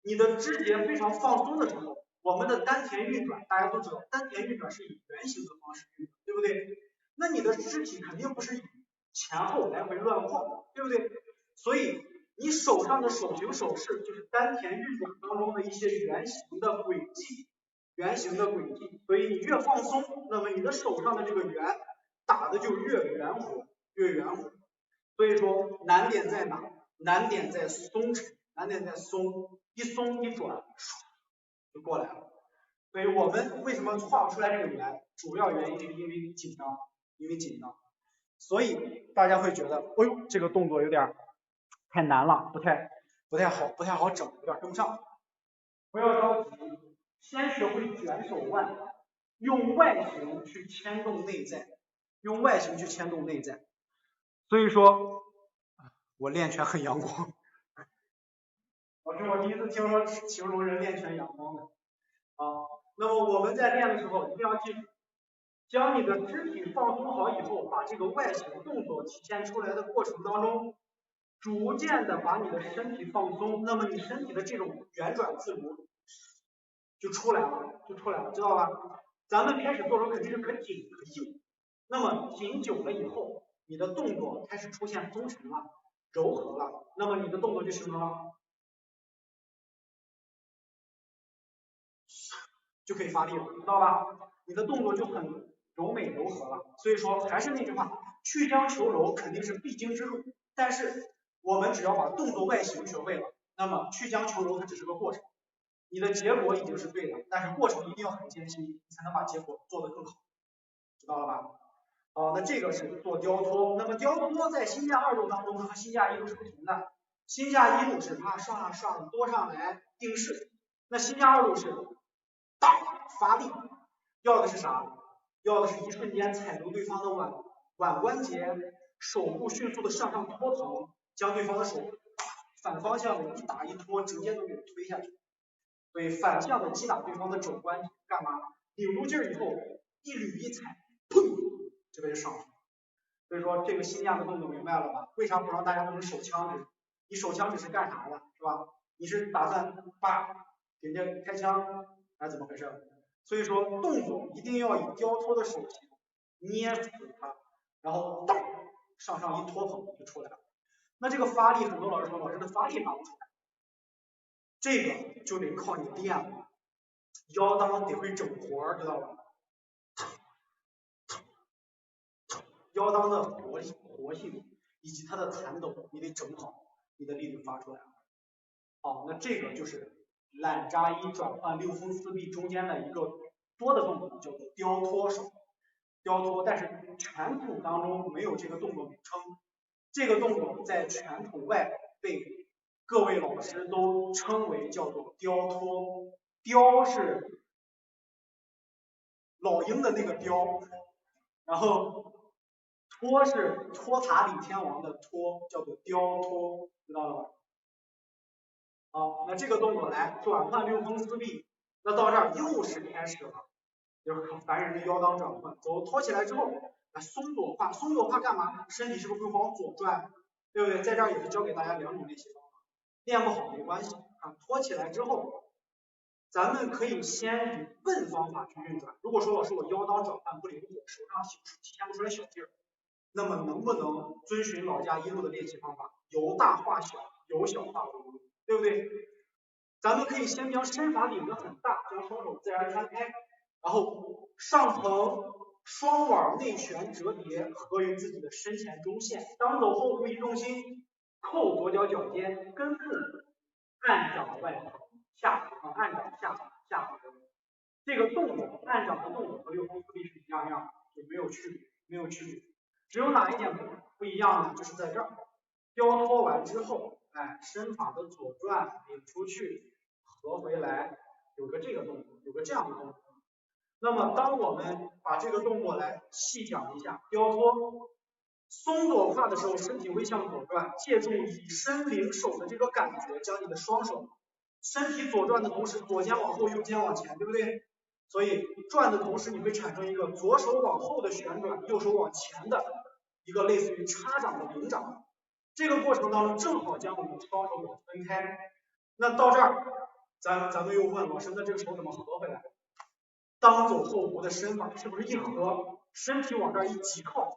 你的肢节非常放松的时候，我们的丹田运转，大家都知道，丹田运转是以圆形的方式运转，对不对？那你的肢体肯定不是以前后来回乱晃，对不对？所以你手上的手型手势就是丹田运转当中的一些圆形的轨迹，圆形的轨迹。所以你越放松，那么你的手上的这个圆打的就越圆活，越圆活。所以说难点在哪？难点在松弛，难点在松，一松一转就过来了。所以我们为什么画不出来这个圆？主要原因是因为紧张，因为紧张。所以大家会觉得，哎呦，这个动作有点太难了，不太好整，有点跟不上。不要着急，先学会卷手腕，用外形去牵动内在，用外形去牵动内在。所以说，我练拳很阳光。老师，我第一次听说形容人练拳阳光的。啊，那么我们在练的时候一定要记住，将你的肢体放松好以后，把这个外形动作体现出来的过程当中，逐渐的把你的身体放松，那么你身体的这种圆转自如就出来了，知道吧？咱们开始做的时候肯定是可紧可硬，那么紧久了以后，你的动作开始出现松沉了、柔和了，那么你的动作就形成了，就可以发力了，知道吧？你的动作就很柔美柔和了。所以说还是那句话，去将求柔肯定是必经之路，但是我们只要把动作外形学会了，那么去将求柔它只是个过程。你的结果已经是对的，但是过程一定要很艰辛，你才能把结果做得更好，知道了吧？好，那这个是做雕托。那么雕托在新架2路当中，它和新架1路是不同的。新架1路是啪上上多上来定势，那新架2路是大发力，要的是啥？要的是一瞬间踩住对方的腕关节，手部迅速的向上托腾，将对方的手反方向的一打一托，直接都给推下去。所以反向的击打对方的肘关节，干嘛？顶住劲儿以后，一捋一踩，砰，这边就上去了。所以说这个新架的动作明白了吧？为啥不让大家用手枪指？你手枪指是干啥的，是吧？你是打算叭给人家开枪，还是怎么回事？所以说动作一定要以雕托的手型捏死它，然后当上上一托捧就出来了。那这个发力，很多老师说老师的发力发不出来，这个就得靠你练了，腰当得会整活，知道吧？腰当的活性以及它的弹抖，你得整好，你的力就发出来了。好，那这个就是懒扎一转换6风4臂中间的一个多的动作，叫做雕托手。雕托，但是拳谱当中没有这个动作名称。这个动作在拳谱外被各位老师都称为叫做雕托。雕是老鹰的那个雕，然后托是托塔李天王的托，叫做雕托，知道了吧？好，那这个动作来转换六风四臂，那到这儿又是开始了，就是凡人的腰当转换，走托起来之后，松左胯，松左胯干嘛？身体是不是会往左转？对不对？在这儿也是教给大家两种练习方法，练不好没关系啊。托起来之后，咱们可以先以问方法去运转。如果说老师我腰当转换不灵活，手上体现不出来小劲儿，那么能不能遵循老家一路的练习方法，由大化小，由小化无，对不对？咱们可以先将身法领得很大，将双手自然摊开，然后上横双腕内旋折叠，合于自己的身前中线，当走后步移重心，扣左脚脚尖，跟步按掌外横下横，按掌下横下横。这个动作按掌的动作和六风四臂是一样的，就没有区别，没有区别。只有哪一点不一样呢？就是在这儿，雕托完之后，身法的左转领出去，合回来，有个这个动作，有个这样的动作。那么当我们把这个动作来细讲一下，雕托松左胯的时候，身体微向左转，借助以身领手的这个感觉，将你的双手身体左转的同时，左肩往后，右肩往前，对不对？所以转的同时，你会产生一个左手往后的旋转，右手往前的一个类似于插掌的领掌。这个过程当中，正好将我们的双手给它分开。那到这儿，咱们又问老师，那这个手怎么合回来？当走后步的身法是不是一合，身体往这儿一急靠，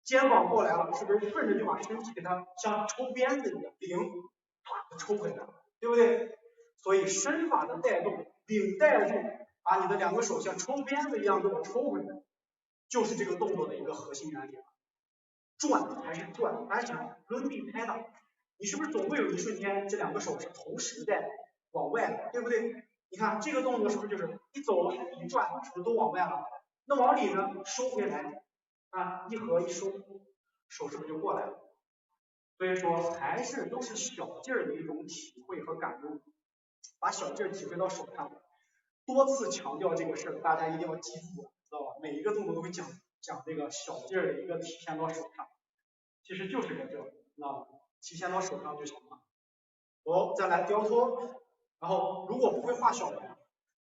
肩膀过来了，是不是顺着就把身体给它像抽鞭子一样顶，啪抽回来了，对不对？所以身法的带动，领带住，把你的两个手像抽鞭子一样给我抽回来，就是这个动作的一个核心原理。转还是转，大家想抡臂拍打，你是不是总会有一瞬间这两个手是同时在往外的，对不对？你看这个动作是不是就是一走一转，是不是都往外了？那往里呢，收回来啊，一合一收，手是不是就过来了？所以说还是都是小劲儿的一种体会和感悟，把小劲儿体会到手上。多次强调这个事儿，大家一定要记住，知道吧？每一个动作都会讲这个小劲儿的一个体现到手上，其实就是个这，知道吧？体现到手上就行了。再来雕托，然后如果不会画小圆，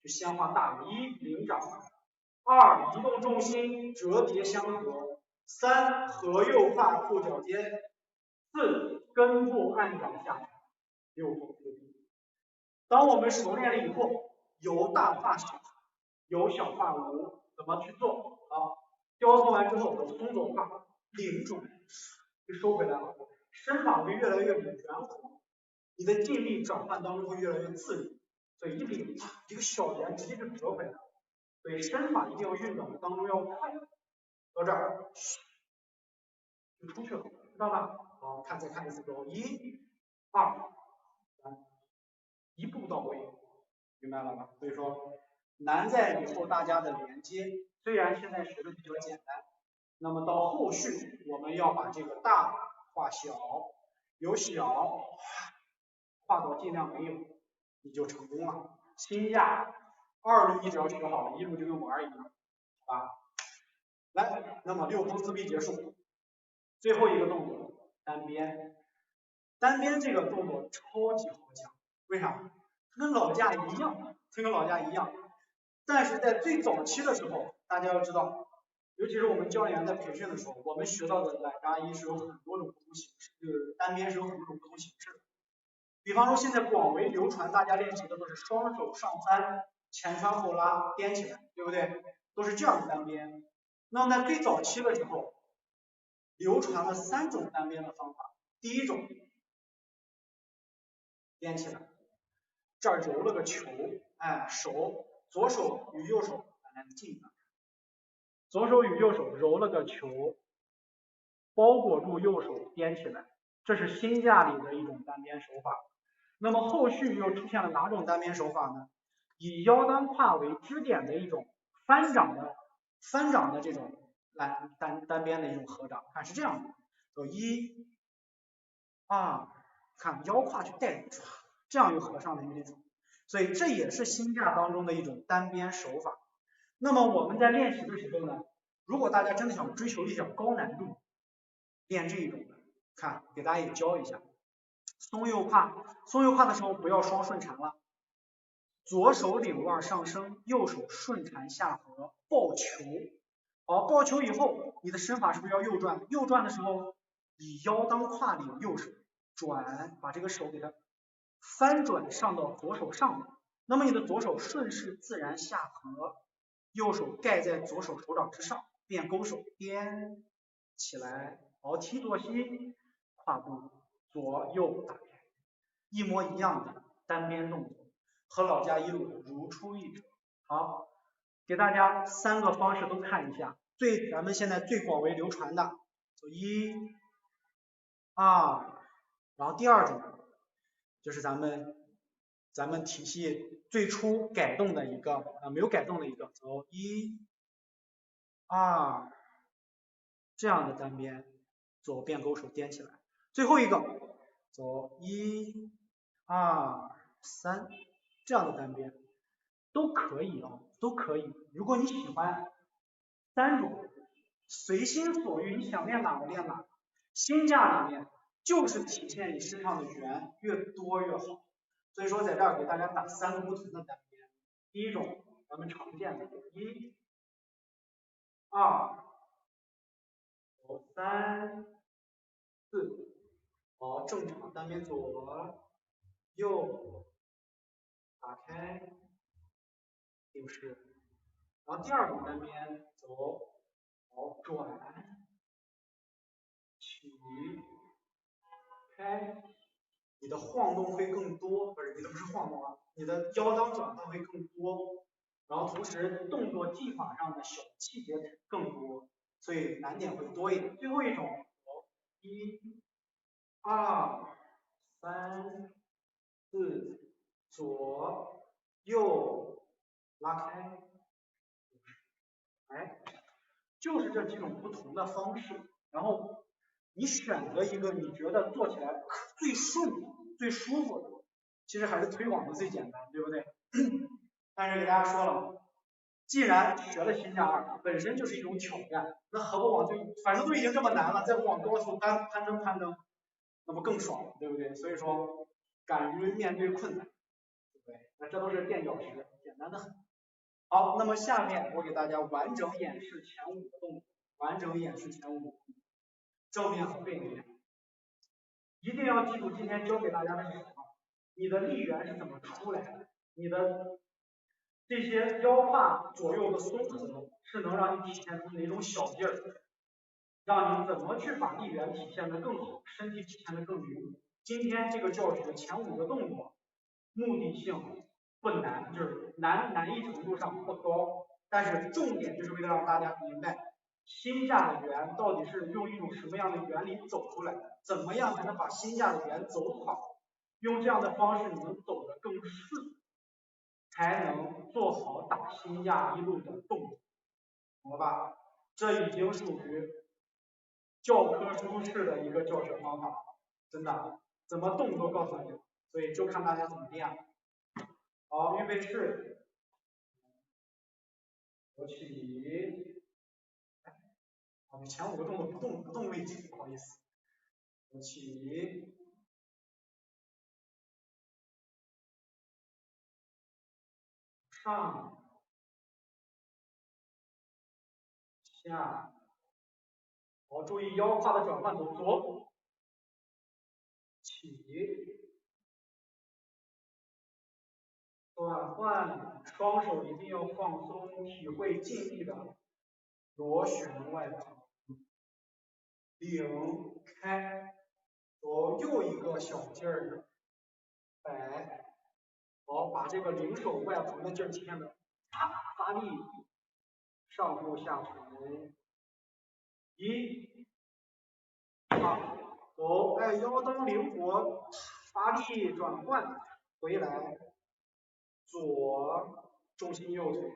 就先画大圆。一领掌，二移动重心折叠相合，三合右胯扣脚尖，四跟步按掌下沉，六风四臂。当我们熟练了以后，由大化小，由小化无，怎么去做？好，雕托完之后，我松左胯，领转就收回来了，身法会越来越圆活，你的劲力转换当中会越来越自如，所以一领一个小圆直接就折回来了。所以身法一定要运转的当中要快，到这儿就出去了，知道吧？好，再看一次走，一、二、三，一步到位，明白了吧？所以说难在以后大家的连接，虽然现在学的比较简单，那么到后续我们要把这个大画小，由小画到尽量没有，你就成功了。心架二路你只要学好了，一路就跟玩一样，好吧？来，那么六风四臂结束，最后一个动作单边。单边这个动作超级好讲，为啥？它跟老架一样，但是在最早期的时候，大家要知道，尤其是我们教练员在培训的时候，我们学到的懒扎一是有很多种不同形式，就是单边是有很多种不同形式的。比方说现在广为流传，大家练习的都是双手上翻，前穿后拉，颠起来，对不对？都是这样的单边。那么在最早期的时候，流传了3种单边的方法。第一种，颠起来，这儿揉了个球，手左手与右手近的，左手与右手揉了个球，包裹住右手颠起来，这是新架里的一种单边手法。那么后续又出现了哪种单边手法呢？以腰单胯为支点的一种翻掌的翻掌的这种单边的一种合掌，看是这样的，走1、2，看腰胯去带着，这样又合上的一种，所以这也是新架当中的一种单边手法。那么我们在练习的时候呢，如果大家真的想追求一点高难度，练这一种的，看给大家也教一下，松右胯的时候不要双顺缠了，左手领腕上升，右手顺缠下合，抱球。好，抱球以后，你的身法是不是要右转？右转的时候，以腰当胯领右手转，把这个手给它翻转上到左手上面。那么你的左手顺势自然下合，右手盖在左手手掌之上，变勾手颠起来。好，提左膝，跨步左右打开，一模一样的单边动作。和老家一路如出一辙。好，给大家3个方式都看一下，咱们现在最广为流传的，走1、2，然后第二种就是咱们体系最初改动的一个没有改动的一个，走1、2，这样的单边左变勾手颠起来，最后一个走1、2、3。这样的单边都可以啊，都可以。如果你喜欢3种，随心所欲，你想练哪个练哪个。新架里面就是体现你身上的圆越多越好。所以说在这儿给大家打3个不同的单边。第一种咱们常见的1、2、3、4，好，正常单边左右打开，定式。然后第二种单边走，好转，起，开，你的晃动会更多，不是晃动啊，你的腰当转换会更多，然后同时动作技法上的小细节更多，所以难点会多一点。最后一种，1、2、3、4，左右拉开，哎，就是这几种不同的方式，然后你选择一个你觉得做起来最顺、最舒服的，其实还是推广的最简单，对不对？但是给大家说了，既然学了新架2本身就是一种挑战，那何不反正都已经这么难了，再往高处攀登，那不更爽了，对不对？所以说，敢于面对困难，对不对？那这都是垫脚石，简单的很。好，那么下面我给大家完整演示前5个动作，正面和背面。一定要记住今天教给大家的是什么？你的力源是怎么出来的？你的这些腰胯左右的松合是能让你体现出哪种小劲儿，让你怎么去把力源体现得更好，身体体现得更灵活。今天这个教学前5个动作，目的性不难，就是难易程度上不高，但是重点就是为了让大家明白新架的圆到底是用一种什么样的原理走出来的，怎么样才能把新架的圆走好，用这样的方式你能走得更顺，才能做好打新架一路的动作，懂了吧？这已经属于教科书式的一个教学方法，真的，怎么动都告诉你，所以就看大家怎么练了。好，预备式，我起，好，前5个动作不动位置，不好意思，我起，上，下，好，注意腰胯的转换，走左，起，转换，双手一定要放松，体会尽力的螺旋外抛，领开，左右一个小劲儿，摆，好，把这个领手外横的劲儿体现的发力，上步下垂，1、2，走，哎，腰当灵活，发力转换回来，左重心右腿，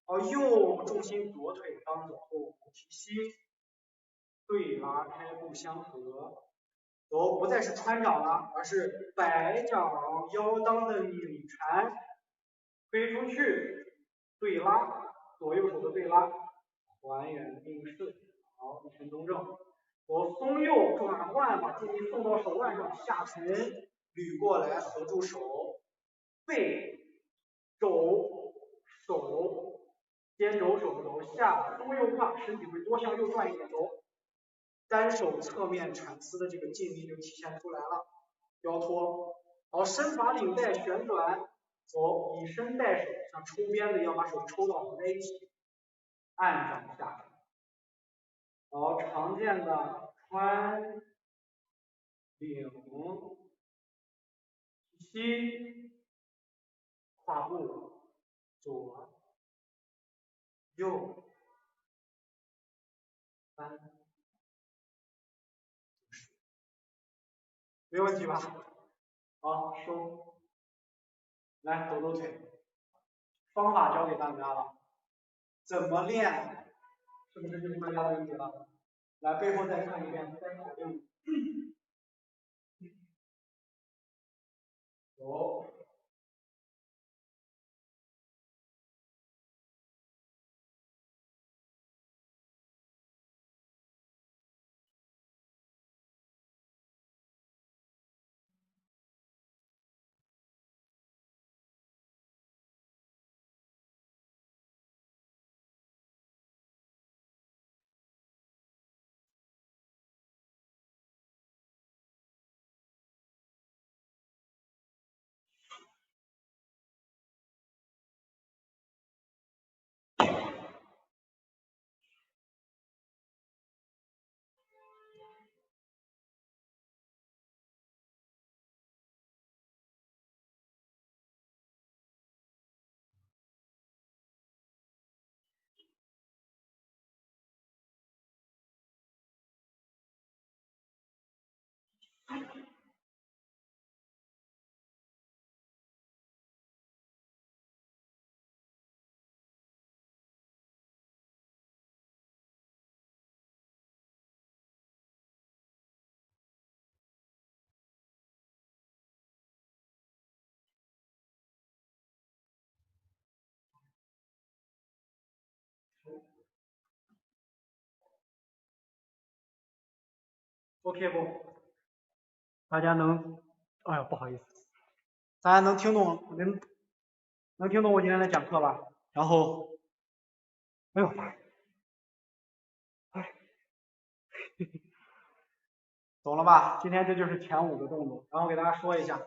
好，右重心左腿当走后提膝，对拉开步相合。走，不再是穿掌了，而是摆掌腰当的拧缠，推出去，对拉，左右手的对拉，还原并顺。好，一沉中正。我松右转换，把注意力送到手腕上，下沉，捋过来，合住手，背、肘、手，肩肘手肘下，松右胯，身体会多向右转一点走。单手侧面缠丝的这个劲力就体现出来了，腰托，好，身法领带旋转，走，以身带手，像抽鞭子一样把手抽到合在一起，按掌下沉。好，常见的穿、领、膝、胯部、左、右、翻。没问题吧？好，收，来抖抖腿。方法教给大家了，怎么练？是不是就是大家的问题了？来，背后再看一遍，再考虑。走。OK 不？大家能，哎呀，不好意思，大家能听懂能听懂我今天的讲课吧？然后，哎呦，哎，懂了吧？今天这就是前5个动作，然后给大家说一下，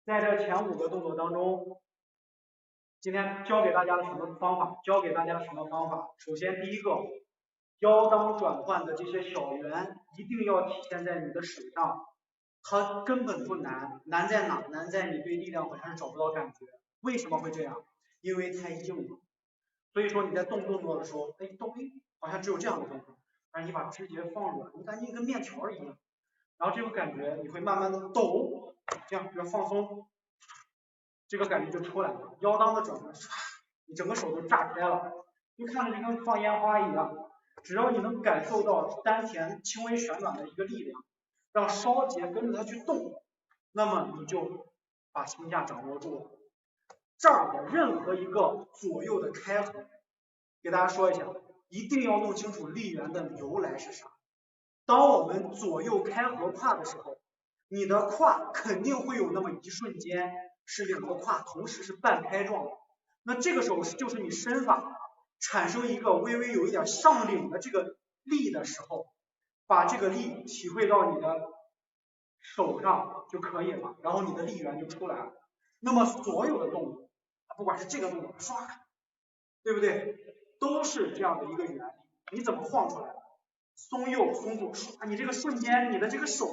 在这前5个动作当中，今天教给大家的什么方法？教给大家什么方法？首先第一个，腰当转换的这些小圆一定要体现在你的手上，它根本不难，难在哪？难在你对力量本身找不到感觉。为什么会这样？因为太硬了。所以说你在动作的时候，哎动，好像只有这样的动作，但是你把肢节放软，你感觉跟面条一样，然后这种感觉你会慢慢的抖，这样比较放松，这个感觉就出来了。腰当的转换，你整个手都炸开了，就看着就跟放烟花一样。只要你能感受到丹田轻微旋转的一个力量，让梢节跟着它去动，那么你就把心下掌握住了。这儿的任何一个左右的开合，给大家说一下，一定要弄清楚力源的由来是啥。当我们左右开合胯的时候，你的胯肯定会有那么一瞬间是2个胯同时是半开状的，那这个时候就是你身法产生一个微微有一点上领的这个力的时候，把这个力体会到你的手上就可以了，然后你的力源就出来了。那么所有的动作，不管是这个动作唰，对不对，都是这样的一个原理。你怎么晃出来的？松右松左，唰，你这个瞬间，你的这个手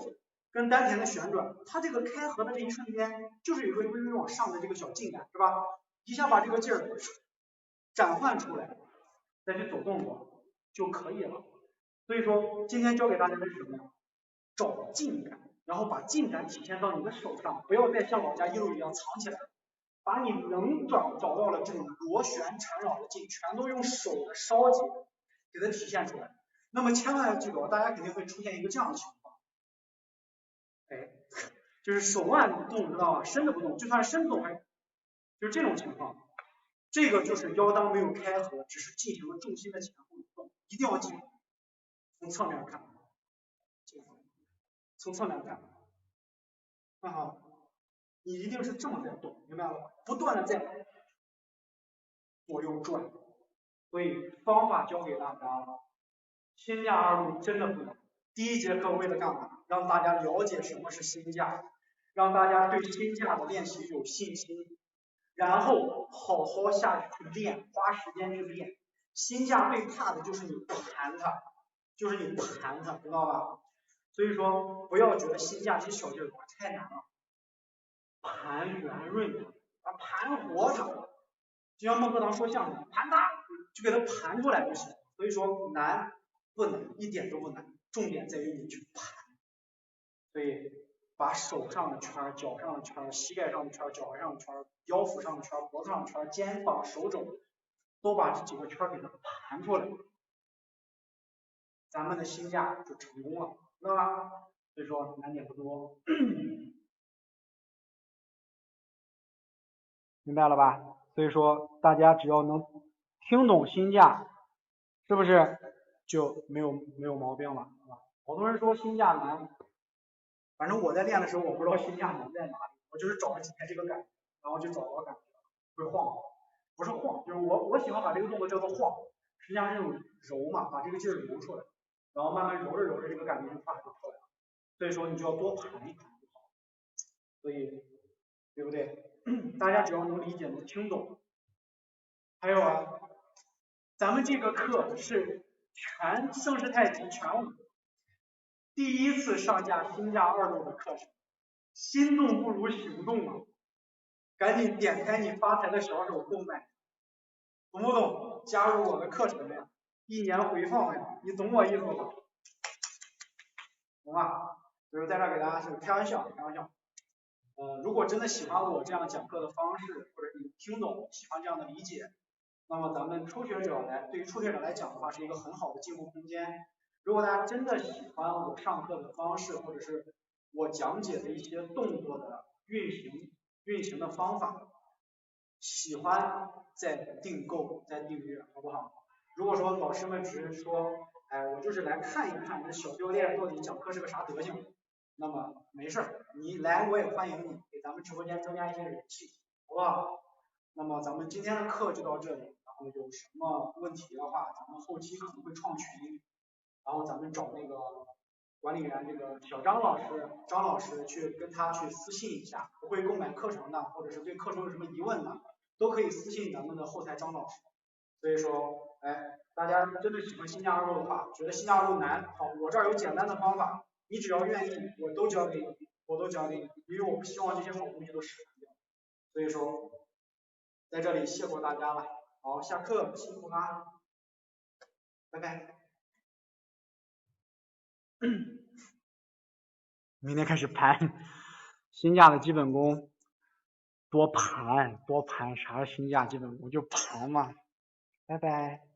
跟丹田的旋转，它这个开合的这一瞬间，就是有个微微往上的这个小劲感，是吧？一下把这个劲儿转换出来，再去走动作就可以了。所以说，今天教给大家的是什么呀？找劲感，然后把劲感体现到你的手上，不要再像老家一路一样藏起来。把你能找到了这种螺旋缠绕的劲，全都用手的梢节给它体现出来。那么千万要记住，大家肯定会出现一个这样的情况，哎，就是手腕动，知道吗？身子不动，就算身子动还就是这种情况，这个就是腰裆没有开合，只是进行了重心的前后移动，一定要记住。从侧面看，从侧面看，看好，你一定是这么在动，明白了吧？不断的在左右转。所以方法教给大家了，心架二路真的不难。第一节课为了干嘛？让大家了解什么是心架，让大家对心架的练习有信心，然后好好下去练，花时间去练。心架最怕的就是你盘它，就是你盘它，知道吧？所以说不要觉得心架这小劲儿太难了，盘圆润它，盘活它，就像孟鹤堂说相声，盘它就给它盘出来就行。所以说难不难，一点都不难，重点在于你去盘。所以把手上的圈、脚上的圈、膝盖上的圈、脚踝上的圈、腰腹上的圈、脖子上的圈、肩膀、手肘，都把这几个圈给它盘出来，咱们的心架就成功了，知道吧？所以说难点不多，明白了吧？所以说大家只要能听懂心架，是不是就没有毛病了？好多人说心架难，反正我在练的时候，我不知道心架难在哪里，我就是找了几天这个感觉，然后就找到感觉，会晃，不是晃，就是我喜欢把这个动作叫做晃，实际上是那种揉嘛，把这个劲儿揉出来，然后慢慢揉着揉着，这个感觉就啪就出来了。所以说你就要多盘一盘就好，所以对不对？大家只要能理解能听懂。还有啊，咱们这个课是全盛世太极全武第一次上架心架二路的课程，心动不如行动啊！赶紧点开你发财的小手购买，懂不懂？加入我的课程呀，1年回放呀，你懂我意思吧？懂吧？就是在这给大家是开玩笑，开玩笑。如果真的喜欢我这样讲课的方式，或者你听懂，喜欢这样的理解，那么咱们初学者对于初学者来讲的话，是一个很好的进步空间。如果大家真的喜欢我上课的方式，或者是我讲解的一些动作的运行的方法，喜欢再订购再订阅，好不好？如果说老师们只是说，哎，我就是来看一看这小教练到底讲课是个啥德行，那么没事儿，你来我也欢迎你，给咱们直播间增加一些人气，好不好？那么咱们今天的课就到这里，然后有什么问题的话，咱们后期可能会创群，然后咱们找那个管理员这个小张老师去跟他去私信一下，不会购买课程的，或者是对课程有什么疑问的，都可以私信咱们的后台张老师。所以说，哎，大家真的喜欢心架二路的话，觉得心架二路难，好，我这儿有简单的方法，你只要愿意，我都教给你，因为我不希望这些好东西都失传掉。所以说，在这里谢过大家了，好，下课，辛苦啦，拜拜。明天开始盘心架的基本功，多盘，啥是心架基本功？就盘嘛，拜拜。